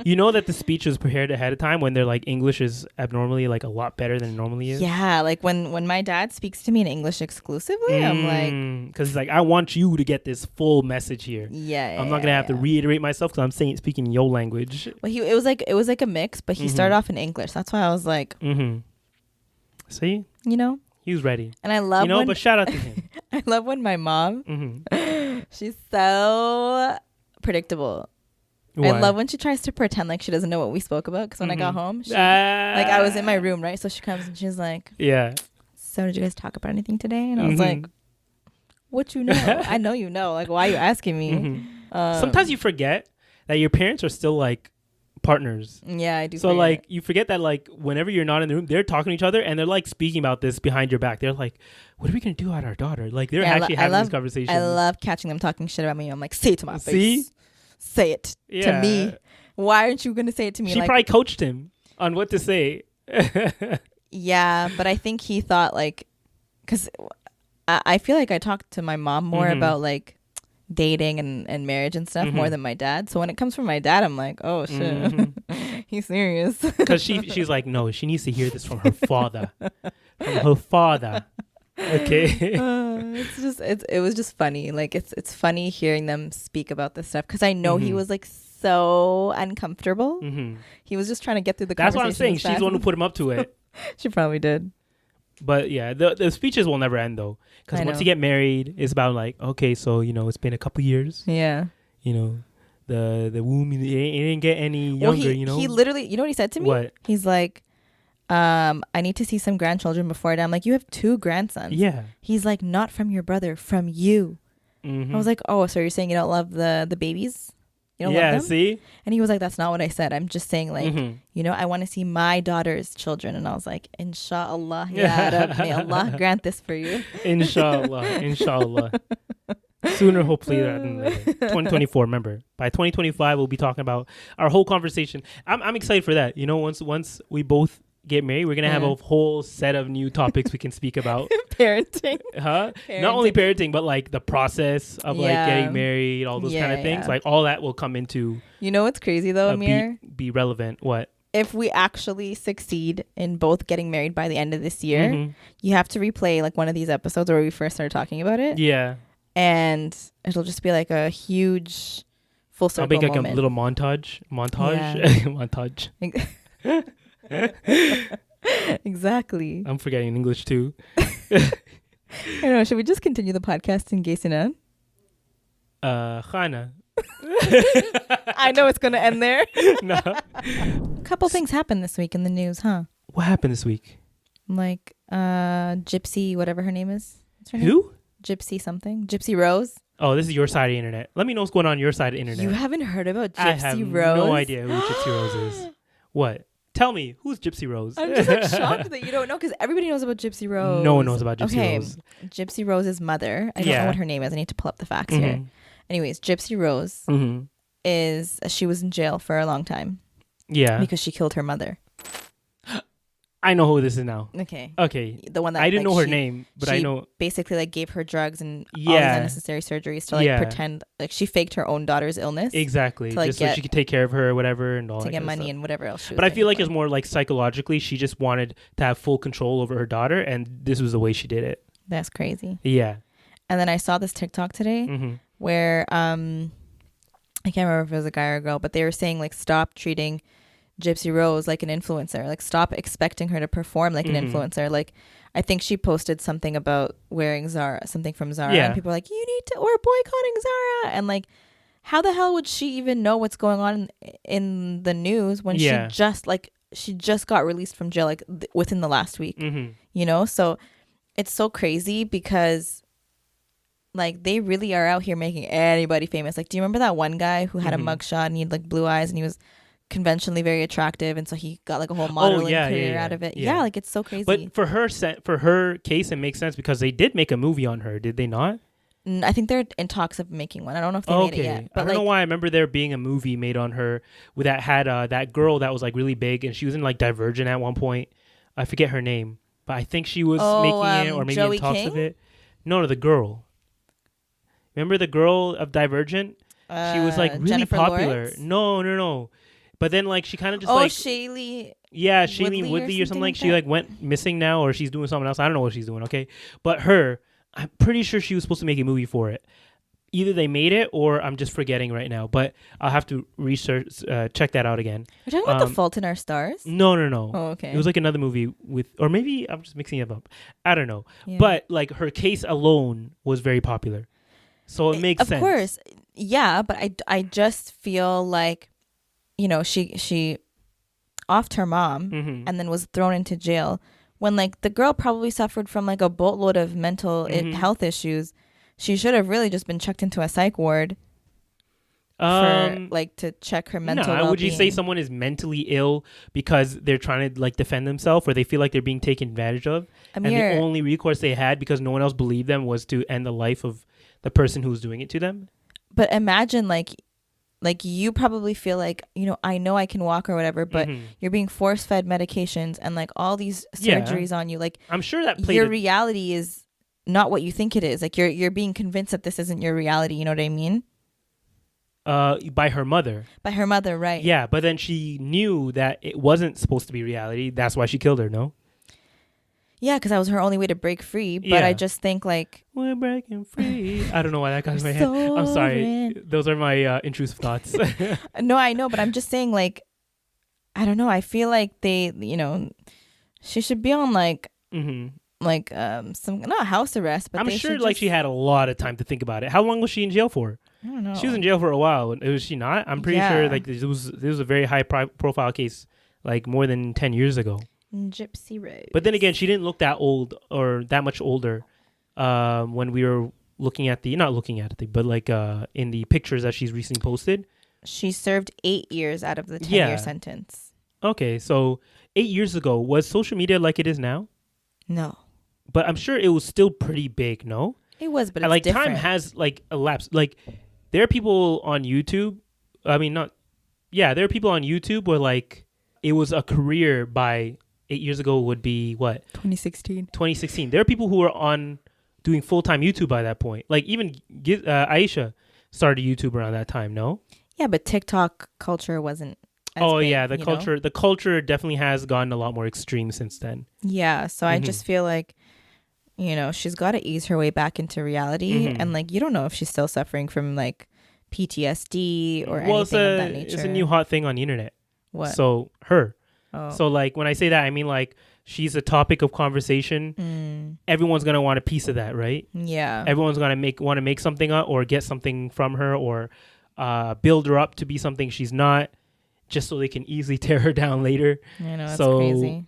You know that the speech was prepared ahead of time when they're like, English is abnormally like a lot better than it normally is? Yeah, like when my dad speaks to me in English exclusively, I'm like... Because he's like, I want you to get this full message here. Yeah, I'm not going to have to reiterate myself because I'm speaking your language. Well, it was like a mix, but he started off in English. That's why I was like... See? You know? He was ready. And I love but shout out to him. I love when my mom, she's so predictable. Why? I love when she tries to pretend like she doesn't know what we spoke about. Because when I got home, like, I was in my room, right? So she comes and she's like, so did you guys talk about anything today? And I was like, what you know? I know you know. Like, why are you asking me? Sometimes you forget that your parents are still like partners. Yeah, I do. So like you forget that like whenever you're not in the room, they're talking to each other and they're like speaking about this behind your back. They're like, what are we gonna do about our daughter? Like they're actually having these conversations. I love catching them talking shit about me. I'm like, say it to my face. Say it to me. Why aren't you gonna say it to me? She probably coached him on what to say. Yeah, but I think he thought like, because I feel like I talked to my mom more about like dating and marriage and stuff more than my dad. So when it comes from my dad, I'm like, oh shit, he's serious. Because she's like, no, she needs to hear this from her father. From her father. Okay. It was just funny. Like it's funny hearing them speak about this stuff because I know he was like so uncomfortable. He was just trying to get through the conversation. That's what I'm saying. She's the one who put him up to it. She probably did. But yeah, the speeches will never end though, because once you get married, it's about like, okay, so you know, it's been a couple years. Yeah. You know, the womb it didn't get any younger. You know, he literally, you know what he said to me? What? He's like, I need to see some grandchildren before I die. I'm like, you have 2 grandsons. Yeah. He's like, not from your brother, from you. I was like, oh, so you're saying you don't love the babies? You don't love them? See? And he was like, that's not what I said. I'm just saying, like, you know, I want to see my daughter's children. And I was like, Inshallah, ya Rab, may Allah grant this for you. Inshallah. Sooner, hopefully, than later. 2024, remember. By 2025, we'll be talking about our whole conversation. I'm excited for that. You know, once we both get married, we're going to have a whole set of new topics we can speak about. Parenting. Not only parenting, but like the process of like getting married, all those kind of things. Like all that will come into. You know what's crazy though, Amir? Be relevant. What? If we actually succeed in both getting married by the end of this year, you have to replay like one of these episodes where we first started talking about it. Yeah. And it'll just be like a huge full circle moment. I'll make like a little montage. Yeah. Exactly. I'm forgetting English too. I don't know. Should we just continue the podcast in Gaysinan? Khana. I know it's going to end there. No. A couple things happened this week in the news, huh? What happened this week? Like Gypsy, whatever her name is. What's her name? Who? Gypsy something. Gypsy Rose. Oh, this is your side of the internet. Let me know what's going on your side of the internet. You haven't heard about Gypsy Rose? I have no idea who Gypsy Rose is. What? Tell me, who's Gypsy Rose? I'm just like shocked that you don't know because everybody knows about Gypsy Rose. No one knows about Gypsy Rose. Gypsy Rose's mother. I don't know what her name is. I need to pull up the facts here. Anyways, Gypsy Rose she was in jail for a long time. Yeah. Because she killed her mother. I know who this is now. Okay. The one that I didn't know her name, but I know basically like gave her drugs and all these unnecessary surgeries to like pretend like she faked her own daughter's illness. Exactly. To, like, just so she could take care of her or whatever and all that. To get money and whatever else she was. But I feel like it's more like psychologically she just wanted to have full control over her daughter and this was the way she did it. That's crazy. Yeah. And then I saw this TikTok today where I can't remember if it was a guy or a girl, but they were saying like stop treating Gypsy Rose like an influencer, like stop expecting her to perform like an influencer. Like I think she posted something about wearing something from Zara and people were like, you need to, or boycotting Zara, and like how the hell would she even know what's going on in the news when she just got released from jail like within the last week, you know? So it's so crazy because like they really are out here making anybody famous. Like do you remember that one guy who had a mugshot and he had like blue eyes and he was conventionally very attractive and so he got like a whole modeling career out of it. Yeah, like it's so crazy. But for her case it makes sense because they did make a movie on her, did they not? I think they're in talks of making one. I don't know if they made it yet. But I don't know why I remember there being a movie made on her with that had that girl that was like really big and she was in like Divergent at one point. I forget her name, but I think she was making it or maybe Joey in talks King? of it. No, the girl. Remember the girl of Divergent? She was like really Jennifer popular. Lawrence? No. But then like she kind of just Shailene. Yeah, Shailene Woodley or something like that. She like went missing now or she's doing something else. I don't know what she's doing, okay? But her, I'm pretty sure she was supposed to make a movie for it. Either they made it or I'm just forgetting right now. But I'll have to research, check that out again. You're talking about The Fault in Our Stars? No. Oh, okay. It was like another movie with, or maybe I'm just mixing it up. I don't know. Yeah. But like her case alone was very popular. So it makes sense. Of course. Yeah, but I just feel like, you know, she offed her mom and then was thrown into jail when like the girl probably suffered from like a boatload of mental health issues. She should have really just been checked into a psych ward for like to check her mental well-being. Would you say someone is mentally ill because they're trying to like defend themselves, or they feel like they're being taken advantage of, and the only recourse they had because no one else believed them was to end the life of the person who's doing it to them? But imagine like you probably feel like, you know I can walk or whatever, but you're being force fed medications and like all these surgeries on you. Like I'm sure that your reality is not what you think it is. Like you're being convinced that this isn't your reality. You know what I mean? By her mother. By her mother, right? Yeah, but then she knew that it wasn't supposed to be reality. That's why she killed her. No. Yeah, because that was her only way to break free. But I just think like we're breaking free. I don't know why that got in my head. I'm sorry. Those are my intrusive thoughts. No, I know, but I'm just saying like I don't know. I feel like they, she should be on like. Some not house arrest, but I'm sure like she had a lot of time to think about it. How long was she in jail for? I don't know. She was in jail for a while. Was she not? I'm pretty sure like this was a very high profile case, like more than 10 years ago. Gypsy Rose. But then again, she didn't look that old or that much older when we were looking at but like in the pictures that she's recently posted. She served 8 years out of the 10-year sentence. Okay, so 8 years ago, was social media like it is now? No. But I'm sure it was still pretty big, no? It was, but it's like different. Time has like elapsed. Like there are people on YouTube. I mean, there are people on YouTube where like it was a career by 8 years ago would be what? 2016. There are people who are on doing full-time YouTube by that point. Like even Aisha started YouTube around that time, no? Yeah, but TikTok culture wasn't as big, the culture definitely has gotten a lot more extreme since then. Yeah, so I just feel like she's got to ease her way back into reality, and like you don't know if she's still suffering from like PTSD or anything of that nature. It's a new hot thing on the internet. What? So her. Oh. So like when I say that, I mean like she's a topic of conversation. Everyone's gonna want a piece of that, right? Yeah. Everyone's gonna want to make something up or get something from her or build her up to be something she's not, just so they can easily tear her down later. I know, that's crazy.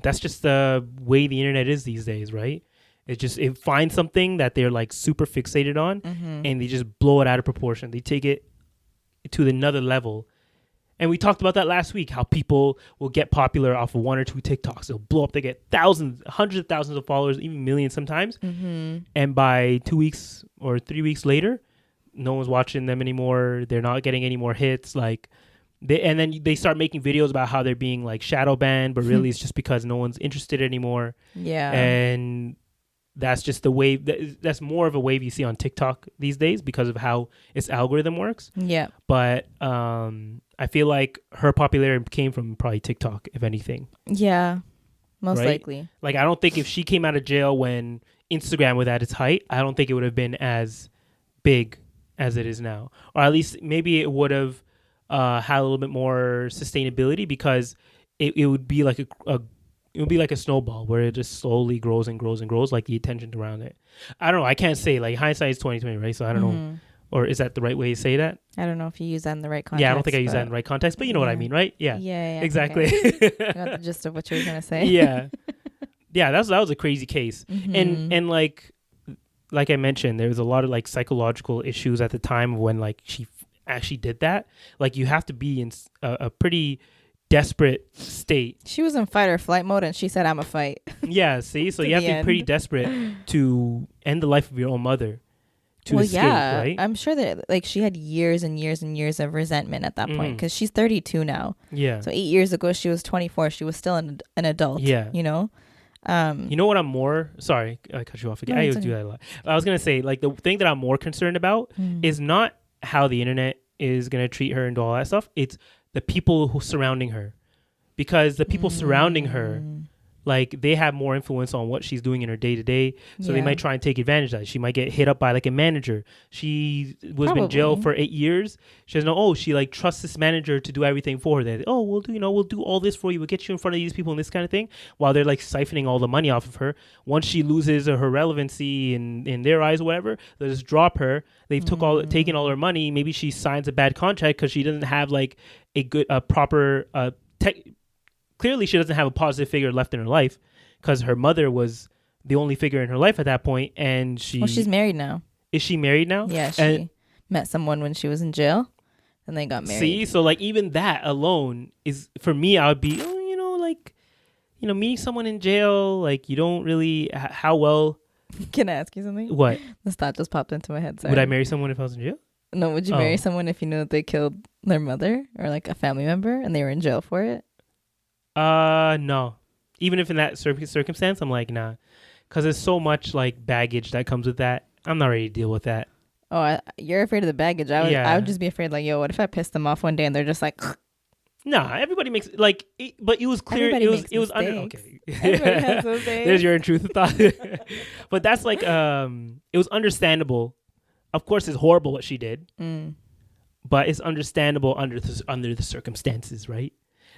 That's just the way the internet is these days, right? It finds something that they're like super fixated on, and they just blow it out of proportion. They take it to another level. And we talked about that last week, how people will get popular off of 1 or 2 TikToks. They'll blow up. They get thousands, hundreds of thousands of followers, even millions sometimes. And by 2 weeks or 3 weeks later, no one's watching them anymore. They're not getting any more hits. Like, and then they start making videos about how they're being like shadow banned, but really it's just because no one's interested anymore. Yeah. And that's just the wave. That's more of a wave you see on TikTok these days because of how its algorithm works. Yeah. But I feel like her popularity came from probably TikTok, if anything. Yeah, most likely. Like, I don't think if she came out of jail when Instagram was at its height, I don't think it would have been as big as it is now. Or at least maybe it would have had a little bit more sustainability, because it would be like a snowball where it just slowly grows and grows and grows, like the attention around it. I don't know. I can't say. Like, hindsight is 20/20, right? So I don't know. Or is that the right way to say that? I don't know if you use that in the right context. Yeah, I don't think I use that in the right context, but you know what I mean, right? Yeah. Yeah. Exactly. I got the gist of what you were going to say. Yeah. Yeah, that was a crazy case. And like I mentioned, there was a lot of like psychological issues at the time when like she actually did that. Like, you have to be in a pretty desperate state. She was in fight or flight mode, and she said, "I'm a fight." Yeah, see? So you have to be pretty desperate to end the life of your own mother. Escape, right? I'm sure that like she had years and years and years of resentment at that point, because she's 32 now. Yeah. So 8 years ago she was 24. She was still an adult. Yeah. You know. You know what I'm more sorry, I cut you off again. I always do that a lot. I was gonna say, like, the thing that I'm more concerned about is not how the internet is gonna treat her and do all that stuff. It's the people who surrounding her, because the people surrounding her, like, they have more influence on what she's doing in her day to day. So they might try and take advantage of that. She might get hit up by like a manager. She was in jail for 8 years. She doesn't know. Oh, she like trusts this manager to do everything for her. They, we'll do all this for you. We'll get you in front of these people and this kind of thing. While they're like siphoning all the money off of her. Once she loses her relevancy in their eyes or whatever, they just drop her. They've taken all her money. Maybe she signs a bad contract because she doesn't have like a proper clearly she doesn't have a positive figure left in her life because her mother was the only figure in her life at that point, and she's married now. Is she married now? Yeah, she met someone when she was in jail, and they got married. See, so like even that alone is, for me, I would be, meeting someone in jail, like you don't really how well. Can I ask you something? What? This thought just popped into my head. Sorry. Would I marry someone if I was in jail? No, would you marry someone if you knew that they killed their mother or like a family member and they were in jail for it? No. Even if in that circumstance, I'm like, nah. Because there's so much like baggage that comes with that. I'm not ready to deal with that. Oh, you're afraid of the baggage. I would just be afraid like, yo, what if I piss them off one day and they're just like... Nah, everybody makes but it was clear. It was under. Okay, everybody has those days. There's your intrusive thought. But that's like it was understandable. Of course, it's horrible what she did, but it's understandable under the circumstances, right?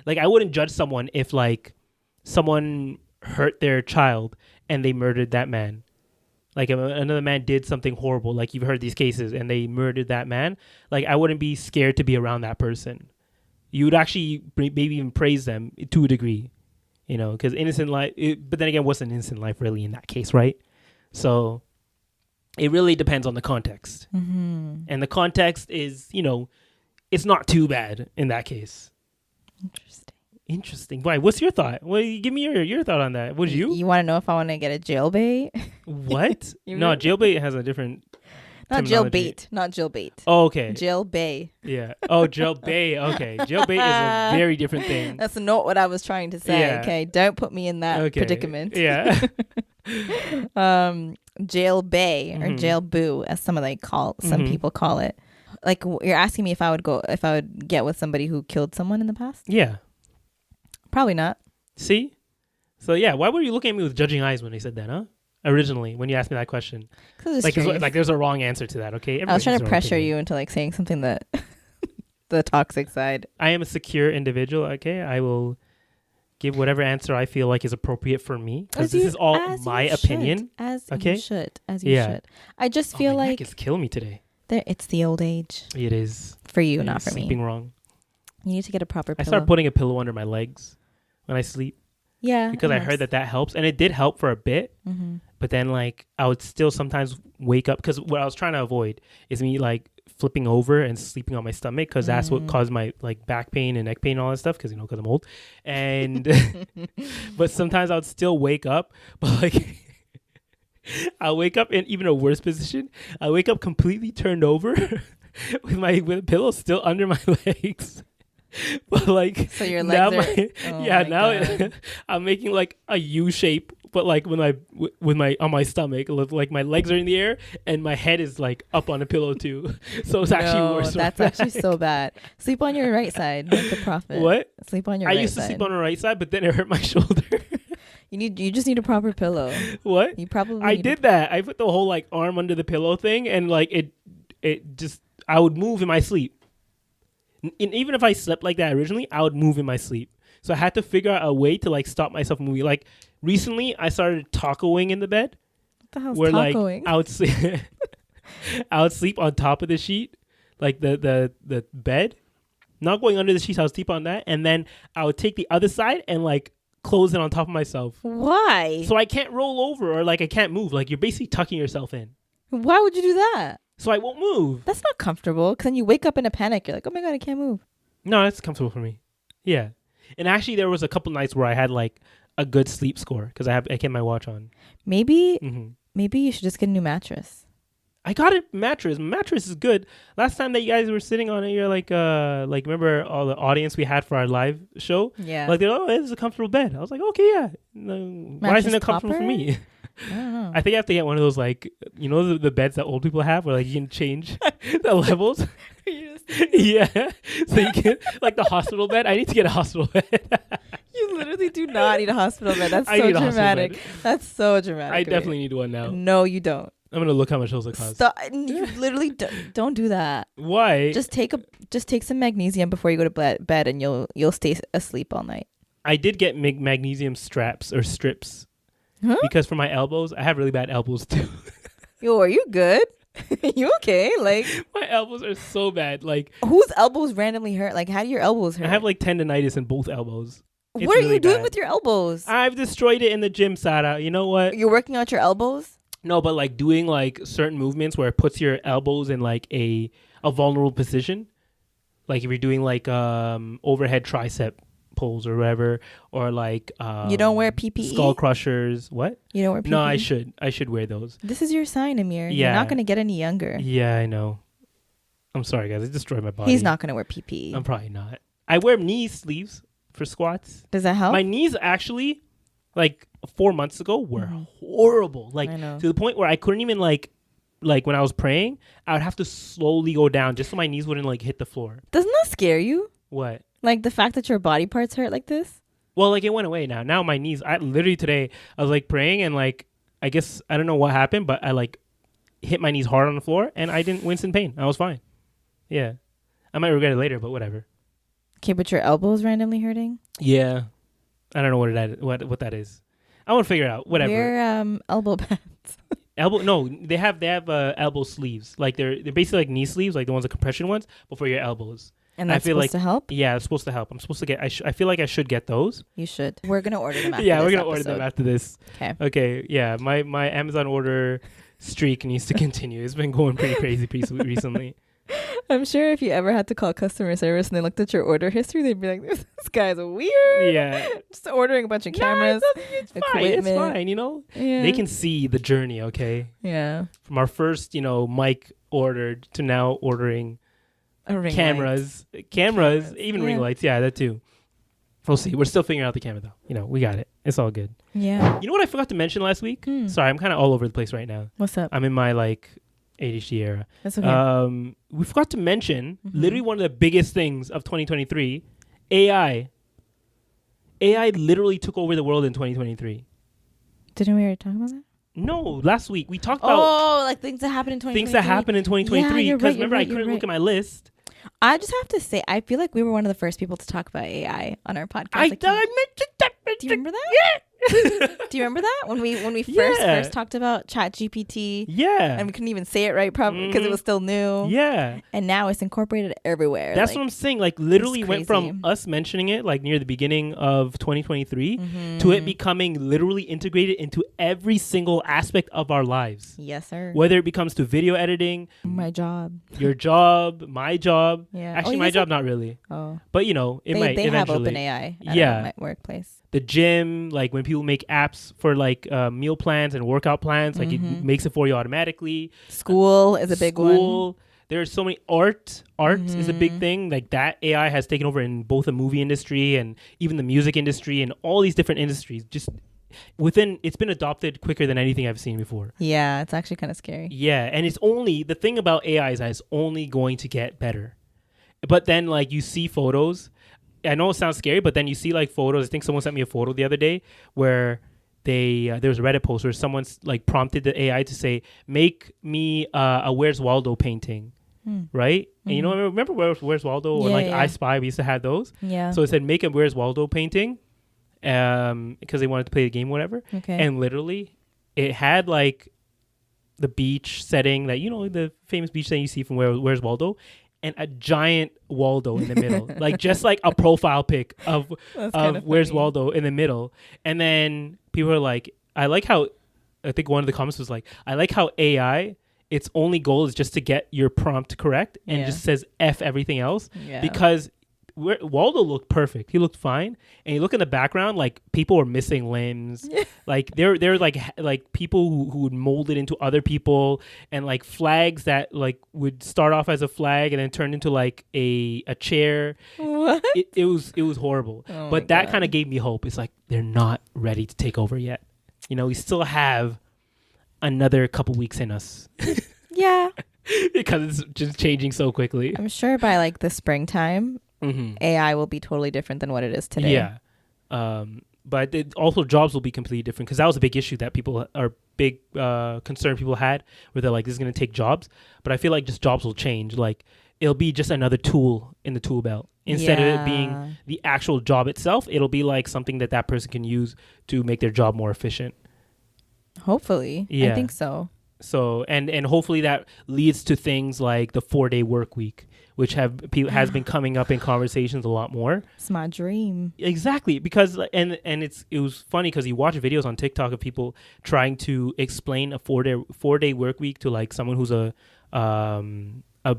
Like I wouldn't judge someone if like someone hurt their child and they murdered that man. Like if another man did something horrible, like you've heard these cases, and they murdered that man. Like I wouldn't be scared to be around that person. You would actually maybe even praise them to a degree, because innocent life. But then again, what's an innocent life really in that case, right? So it really depends on the context. And the context is, it's not too bad in that case. Interesting. Why? What's your thought? Well, give me your thought on that. Would you? You want to know if I want to get a jailbait? What? No, jailbait has a different... Not jailbait. Not jailbait. Oh, okay. Jailbait. Yeah. Oh, jailbait. Okay. Jailbait is a very different thing. That's not what I was trying to say. Yeah. Okay. Don't put me in that predicament. Yeah. Jailbait or jail boo, as some people call it. Like you're asking me if I would get with somebody who killed someone in the past? Yeah. Probably not. See? So yeah, why were you looking at me with judging eyes when I said that, huh? Originally, when you asked me that question, like there's a wrong answer to that. Okay, I was trying to pressure you into like saying something that the toxic side. I am a secure individual. Okay, I will give whatever answer I feel like is appropriate for me, because this is all my opinion. As you should. I just feel like it's killing me today. It's the old age. It is for you, not for me. Sleeping wrong. You need to get a proper pillow. I start putting a pillow under my legs when I sleep. Yeah, because I heard that helps, and it did help for a bit. But then, like, I would still sometimes wake up, because what I was trying to avoid is me like flipping over and sleeping on my stomach, because that's what caused my like back pain and neck pain and all that stuff. Because I'm old, and but sometimes I would still wake up, but like I wake up in even a worse position. I wake up completely turned over with a pillow still under my legs. But like, so your legs now I'm making like a U shape, but like with my on my stomach, like my legs are in the air and my head is like up on a pillow too. So it's actually worse. That's actually so bad. Sleep on your right side, like the prophet. What? Sleep on your right side. I used to sleep on the right side, but then it hurt my shoulder. You just need a proper pillow. What? You probably I did that. I put the whole like arm under the pillow thing, and like it just, I would move in my sleep. And even if I slept like that originally, I would move in my sleep. So I had to figure out a way to like stop myself moving. Like recently, I started tacoing in the bed. What the hell's where tacoing? Like I would sleep on top of the sheet, like the bed, not going under the sheets. I would sleep on that, and then I would take the other side and like close it on top of myself. Why? So I can't roll over, or like I can't move. Like you're basically tucking yourself in. Why would you do that? So I won't move. That's not comfortable, because then you wake up in a panic. You're like, oh my God, I can't move. No, that's comfortable for me. Yeah. And actually, there was a couple nights where I had like a good sleep score, because I kept my watch on. Maybe you should just get a new mattress. I got a mattress. Mattress is good. Last time that you guys were sitting on it, you're like remember all the audience we had for our live show? Yeah. Like, oh, this is a comfortable bed. I was like, okay, yeah. Why isn't it comfortable for me? I don't know. I think I have to get one of those, like, the beds that old people have, where like you can change the levels. Yeah. So you can, like the hospital bed. I need to get a hospital bed. You literally do not need a hospital bed. That's so dramatic. That's so dramatic. I definitely need one now. No, you don't. I'm gonna look how much those will cost. You literally don't do that. Why? Just take some magnesium before you go to bed, and you'll stay asleep all night. I did get magnesium straps or strips. Huh? Because for my elbows, I have really bad elbows too. Yo, are you good? You okay? Like, my elbows are so bad. Like, whose elbows randomly hurt? Like, how do your elbows hurt? I have like tendonitis in both elbows. It's what are really you doing bad. with your elbows? I've destroyed it in the gym, Sara. You know what? You're working out your elbows? No, but like doing like certain movements where it puts your elbows in like a vulnerable position. Like if you're doing like overhead tricep pulls or whatever, or like you don't wear PPE? skull crushers. What? You don't wear PPE? No, I should wear those. This is your sign, Amir. Yeah. You're not going to get any younger. Yeah, I know. I'm sorry, guys. I destroyed my body. He's not going to wear PPE. I'm probably not. I wear knee sleeves for squats. Does that help? My knees actually, like 4 months ago, were horrible. Like to the point where I couldn't even like when I was praying, I would have to slowly go down just so my knees wouldn't like hit the floor. Doesn't that scare you? What? Like the fact that your body parts hurt like this? Well, like it went away now. Now my knees, I literally today, I was like praying and like, I guess, I don't know what happened, but I like hit my knees hard on the floor and I didn't wince in pain. I was fine. Yeah. I might regret it later, but whatever. Okay, but your elbow's randomly hurting? Yeah. I don't know what that is. I want to figure it out. Whatever. Wear elbow pads. Elbow? No, they have elbow sleeves. Like they're basically like knee sleeves, like the ones, the compression ones, but for your elbows. And that's supposed to help? Yeah, it's supposed to help. I'm supposed to get. I feel like I should get those. You should. We're gonna order them. Yeah, we're gonna order them after this. Okay. Okay. Yeah, my Amazon order streak needs to continue. It's been going pretty crazy recently. I'm sure if you ever had to call customer service and they looked at your order history, they'd be like, "This guy's weird." Yeah. Just ordering a bunch of cameras. It's fine. It's fine. You know. Yeah. They can see the journey. Okay. Yeah. From our first, mic ordered to now ordering. Cameras, even ring lights. Yeah, that too. We'll see. We're still figuring out the camera though. We got it. It's all good. Yeah. You know what I forgot to mention last week? Sorry, I'm kind of all over the place right now. What's up? I'm in my ADHD era. That's okay. We forgot to mention literally one of the biggest things of 2023, AI. AI literally took over the world in 2023. Didn't we already talk about that? No, last week we talked about like things that happened in 2023. Things that happened in 2023. Because remember, I couldn't look at my list. I just have to say, I feel like we were one of the first people to talk about AI on our podcast. I mentioned that. Do you remember that? Yeah. Do you remember that when we first talked about ChatGPT? Yeah. And we couldn't even say it right, probably because it was still new. Yeah. And now it's incorporated everywhere. That's what I'm saying. Like literally went from us mentioning it like near the beginning of 2023 to it becoming literally integrated into every single aspect of our lives. Yes, sir. Whether it becomes to video editing, my job, your job, my job. Yeah. Actually, my job not really. Oh. But it might they eventually. have OpenAI at my workplace. The gym, like when people make apps for like meal plans and workout plans, like it makes it for you automatically. School is a big one. There's so many art is a big thing. Like that AI has taken over in both the movie industry and even the music industry and all these different industries. Just it's been adopted quicker than anything I've seen before. Yeah, it's actually kind of scary. Yeah, and the thing about AI is that it's only going to get better. But then like you see photos, I know it sounds scary, but then you see like photos. I think someone sent me a photo the other day where there was a Reddit post where someone's like prompted the AI to say, make me a Where's Waldo painting. Right? And remember Where's Waldo or I Spy? We used to have those. Yeah. So it said, make a Where's Waldo painting because they wanted to play the game, whatever. Okay. And literally it had like the beach setting that, the famous beach setting you see from Where's Waldo. And a giant Waldo in the middle, like just like a profile pic of Where's Waldo in the middle. And then people are like, I think one of the comments was like, I like how AI, its only goal is just to get your prompt correct and just says F everything else because Waldo looked perfect. He looked fine. And you look in the background, like people were missing limbs. Like they're like people who would mold it into other people and like flags that like would start off as a flag and then turn into like a chair. What? It was horrible. But that kind of gave me hope. It's like they're not ready to take over yet. We still have another couple weeks in us. Yeah. Because it's just changing so quickly. I'm sure by like the springtime, AI will be totally different than what it is today. Yeah. But also jobs will be completely different because that was a big issue that big concern people had where they're like, this is going to take jobs. But I feel like just jobs will change. Like it'll be just another tool in the tool belt. Instead of it being the actual job itself, it'll be like something that person can use to make their job more efficient. Hopefully. Yeah. I think so. So, and hopefully that leads to things like the 4-day work week, which has been coming up in conversations a lot more. It's my dream. Exactly, because it was funny because you watch videos on TikTok of people trying to explain a 4-day work week to like someone who's not a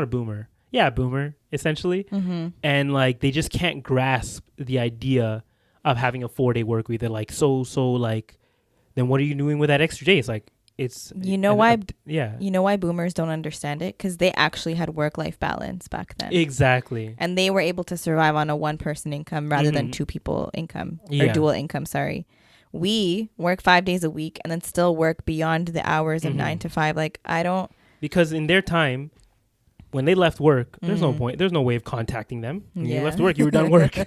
boomer. Yeah, a boomer essentially. Mm-hmm. And like they just can't grasp the idea of having a 4-day work week. They're like so like, then what are you doing with that extra day? It's like why boomers don't understand it, because they actually had work-life balance back then. Exactly. And they were able to survive on a one-person income rather than two people income, or dual income. Sorry, we work 5 days a week and then still work beyond the hours of 9 to 5. Like I don't, because in their time when they left work, there's no point. There's no way of contacting them. When you left work, you were done work,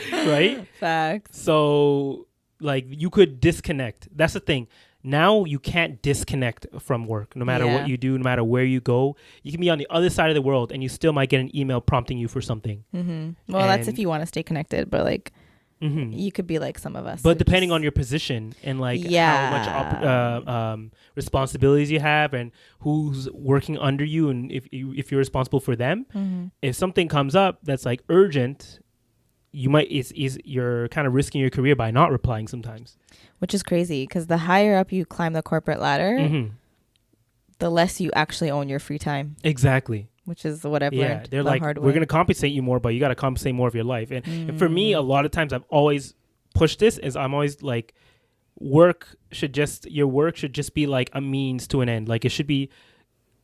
right? Facts. So like you could disconnect. That's the thing. Now you can't disconnect from work, no matter what you do, no matter where you go. You can be on the other side of the world and you still might get an email prompting you for something. Mm-hmm. Well, that's if you want to stay connected, but like you could be like some of us. But depending on your position and like how much responsibilities you have and who's working under you, and if you're responsible for them, if something comes up that's like urgent, you're kind of risking your career by not replying sometimes. Which is crazy, because the higher up you climb the corporate ladder, the less you actually own your free time. Exactly. Which is what I've learned. They're like, we're going to compensate you more, but you got to compensate more of your life. And for me, a lot of times I've always pushed this, is I'm always like, your work should just be like a means to an end. Like it should be,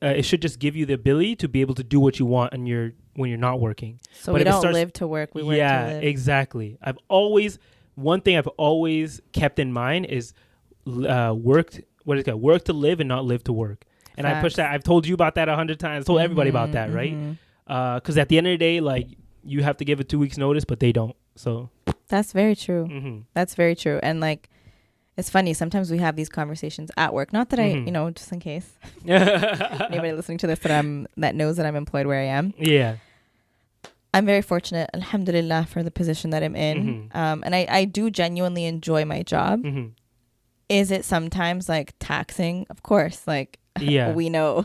it should just give you the ability to be able to do what you want when you're not working. So but we don't live to work, we work to live. Yeah, exactly. One thing I've always kept in mind is work to live and not live to work. And I push that. I've told you about that 100 times. Told everybody about that, right? Because at the end of the day, like you have to give a 2 weeks notice, but they don't. So that's very true. That's very true. And like, it's funny. Sometimes we have these conversations at work. Not that I, just in case anybody listening to this that knows that I'm employed where I am. Yeah. I'm very fortunate, alhamdulillah, for the position that I'm in. And I do genuinely enjoy my job. Is it sometimes like taxing? Of course. Like, we know.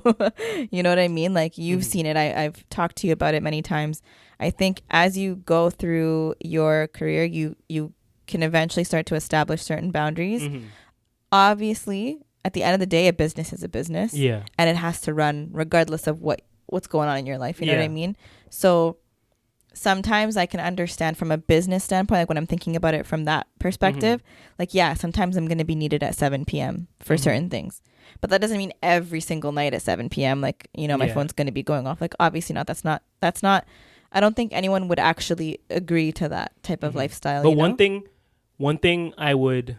You know what I mean? Like, you've seen it. I've talked to you about it many times. I think as you go through your career, you can eventually start to establish certain boundaries. Obviously, at the end of the day, a business is a business. Yeah. And it has to run regardless of what's going on in your life. You know what I mean? So sometimes I can understand from a business standpoint, like when I'm thinking about it from that perspective, like, sometimes I'm going to be needed at 7 p.m. for certain things. But that doesn't mean every single night at 7 p.m. like, my phone's going to be going off. Like, obviously not. That's not, I don't think anyone would actually agree to that type of lifestyle. But one thing I would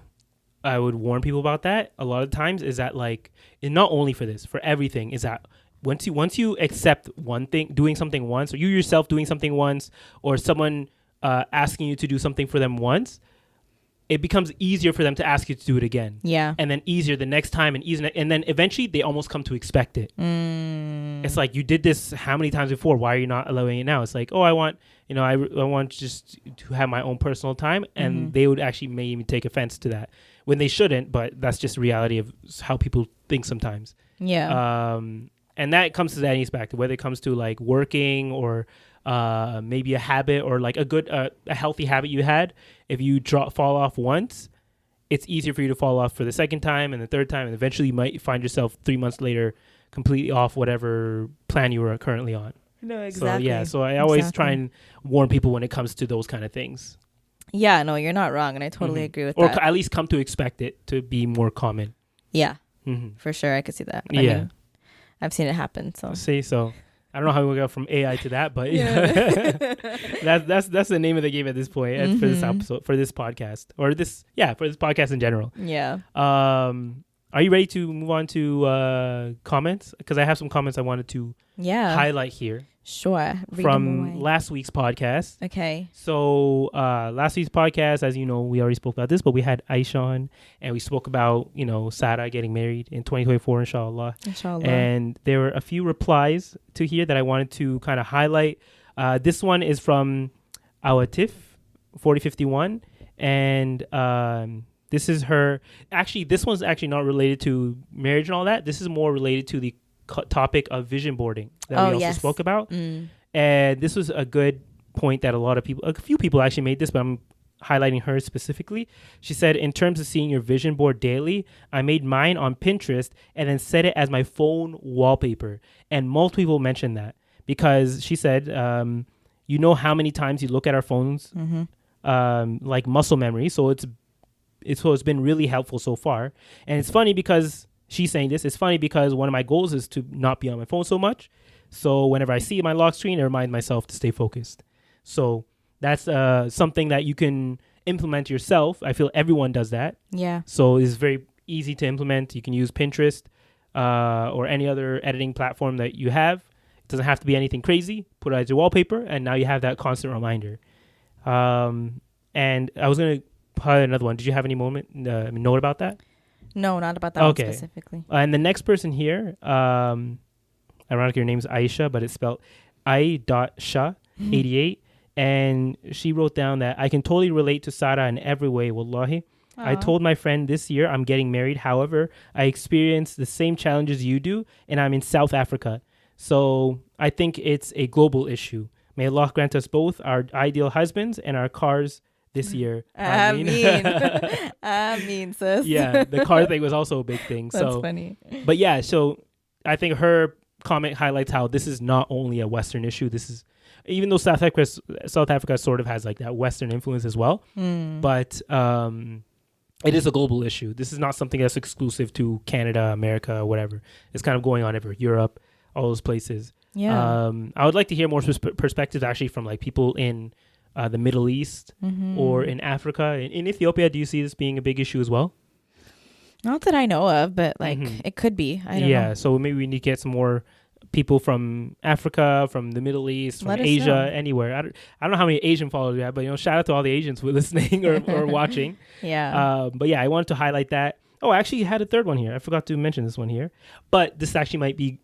warn people about that a lot of times is that, like, and not only for this, for everything, is that once you accept one thing, doing something once, or you yourself doing something once, or someone asking you to do something for them once, it becomes easier for them to ask you to do it again. Yeah. And then easier the next time, and then eventually they almost come to expect it. It's like, you did this how many times before? Why are you not allowing it now? It's like, oh, I want just to have my own personal time, and they would actually may even take offense to that when they shouldn't, but that's just reality of how people think sometimes. Yeah. And that comes to any aspect, whether it comes to like working or maybe a habit, or like a healthy habit you had. If you fall off once, it's easier for you to fall off for the second time and the third time, and eventually you might find yourself 3 months later completely off whatever plan you were currently on. No, exactly. So I always try and warn people when it comes to those kind of things. Yeah, no, you're not wrong, and I totally agree with that. Or at least come to expect it to be more common. Yeah, for sure, I could see that. I mean, I've seen it happen. So I don't know how we got from AI to that, but that's the name of the game at this point for this episode, for this podcast, or for this podcast in general. Yeah. Are you ready to move on to comments? Because I have some comments I wanted to highlight here. Sure. From last week's podcast. Okay. So last week's podcast, as you know, we already spoke about this, but we had Aisha on, and we spoke about, Sara getting married in 2024, inshallah. Inshallah. And there were a few replies to here that I wanted to kind of highlight. This one is from our Tiff 4051, and this is her. Actually, this one's actually not related to marriage and all that. This is more related to the topic of vision boarding that we also spoke about. And this was a good point that a few people actually made this, but I'm highlighting her specifically. She said, in terms of seeing your vision board daily, I made mine on Pinterest and then set it as my phone wallpaper. And multiple people mentioned that because she said, you know how many times you look at our phones, like muscle memory. So it's been really helpful so far. And it's funny because she's saying this. It's funny because one of my goals is to not be on my phone so much. So whenever I see my lock screen, I remind myself to stay focused. So that's something that you can implement yourself. I feel everyone does that. Yeah. So it's very easy to implement. You can use Pinterest or any other editing platform that you have. It doesn't have to be anything crazy. Put it as your wallpaper, and now you have that constant reminder. And I was going to put another one. Did you have any note about that? No, not about that one specifically. And the next person here, ironically, her name's Aisha, but it's spelled I.Sha88. And she wrote down that I can totally relate to Sara in every way, wallahi. I told my friend this year I'm getting married. However, I experienced the same challenges you do, and I'm in South Africa. So I think it's a global issue. May Allah grant us both our ideal husbands and our cars this year. Ameen, sis. Yeah, the car thing was also a big thing. That's funny. But yeah, so I think her comment highlights how this is not only a Western issue. This is, even though South Africa sort of has like that Western influence as well, but it is a global issue. This is not something that's exclusive to Canada, America, whatever. It's kind of going on everywhere, Europe, all those places. Yeah. I would like to hear more perspectives actually from like people in the Middle East or in Africa. In Ethiopia, do you see this being a big issue as well? Not that I know of, but like it could be. I don't know. Yeah, so maybe we need to get some more people from Africa, from the Middle East, from Asia, anywhere. I don't know how many Asian followers we have, but shout out to all the Asians who are listening or watching. Yeah. But yeah, I wanted to highlight that. Oh, I actually had a third one here. I forgot to mention this one here. But this actually might be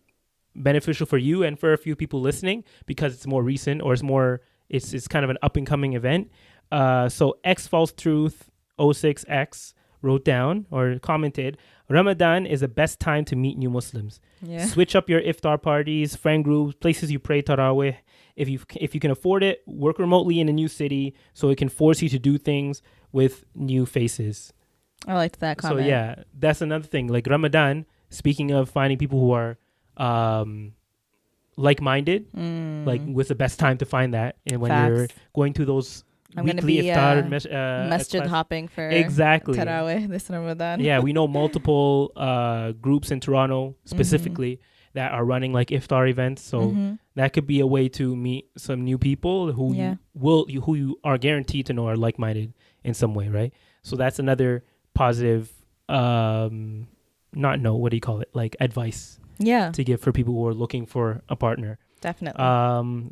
beneficial for you and for a few people listening because it's more recent or it's kind of an up and coming event. So X False Truth 06X wrote down or commented, Ramadan is the best time to meet new Muslims. Yeah. Switch up your iftar parties, friend groups, places you pray tarawih. If you can afford it, work remotely in a new city so it can force you to do things with new faces. I liked that comment. So yeah, that's another thing. Like Ramadan, speaking of finding people who are like-minded, like what's the best time to find that? And when you're going to those weekly iftar masjid hopping for Tarawih this Ramadan. Yeah, we know multiple groups in Toronto specifically that are running like iftar events, so that could be a way to meet some new people who you are guaranteed to know are like-minded in some way, right? So that's another positive like advice to give for people who are looking for a partner. Definitely.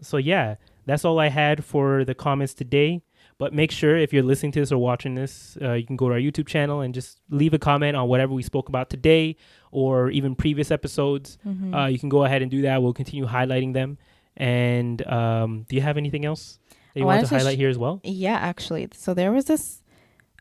So yeah, that's all I had for the comments today. But make sure if you're listening to this or watching this, you can go to our YouTube channel and just leave a comment on whatever we spoke about today or even previous episodes. You can go ahead and do that. We'll continue highlighting them. And do you have anything else that you want to highlight here as well? Yeah, actually. So there was this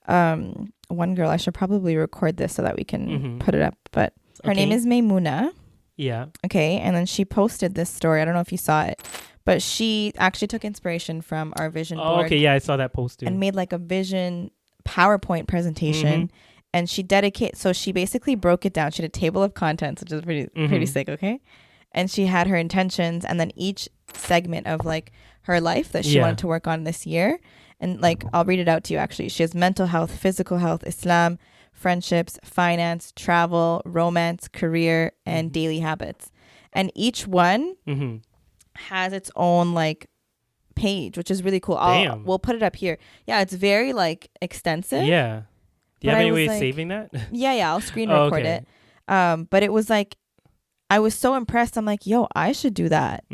one girl. I should probably record this so that we can put it up. But her name is Maymuna. Yeah. Okay. And then she posted this story. I don't know if you saw it. But she actually took inspiration from our vision board. Oh, okay. Yeah, I saw that post too. And made like a vision PowerPoint presentation. And she basically broke it down. She had a table of contents, which is pretty sick, okay? And she had her intentions and then each segment of like her life that she wanted to work on this year. And like, I'll read it out to you actually. She has mental health, physical health, Islam, friendships, finance, travel, romance, career, and daily habits. And each one has its own like page, which is really cool. We'll put it up here. Yeah, it's very like extensive. Yeah. Do you have any way of saving that? Yeah, I'll screen record it. But it was like, I was so impressed. I'm like, yo, I should do that.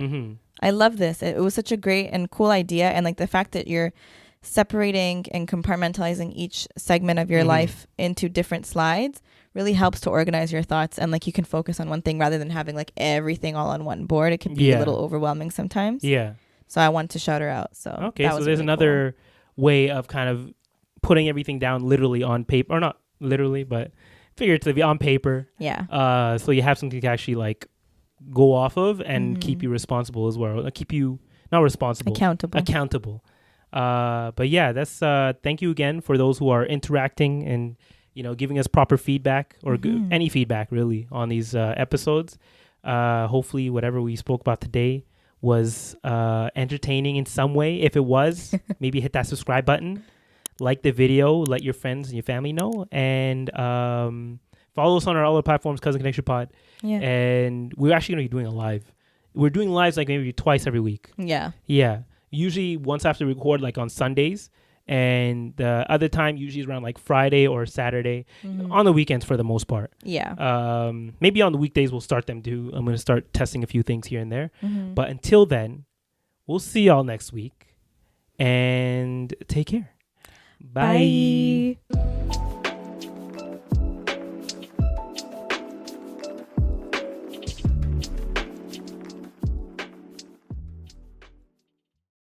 I love this. It was such a great and cool idea. And like the fact that you're separating and compartmentalizing each segment of your life into different slides really helps to organize your thoughts, and like you can focus on one thing rather than having like everything all on one board. It can be a little overwhelming sometimes. Yeah. So I wanted to shout her out. So okay, so there's really another way of kind of putting everything down literally on paper, or not literally, but figuratively on paper. Yeah. So you have something to actually like go off of and keep you responsible as well. Keep you not responsible, accountable. But yeah, that's thank you again for those who are interacting and giving us proper feedback or any feedback really on these episodes. Hopefully whatever we spoke about today was entertaining in some way. If it was, maybe hit that subscribe button, like the video, let your friends and your family know, and follow us on our other platforms, Cousin Connection Pod. Yeah. And we're actually going to be doing a live. We're doing lives like maybe twice every week. Yeah. Yeah. Usually once after we record, like on Sundays. And the other time usually is around like Friday or Saturday, on the weekends for the most part. Yeah. Maybe on the weekdays we'll start them too. I'm going to start testing a few things here and there. But until then, we'll see y'all next week. And take care. Bye. Bye.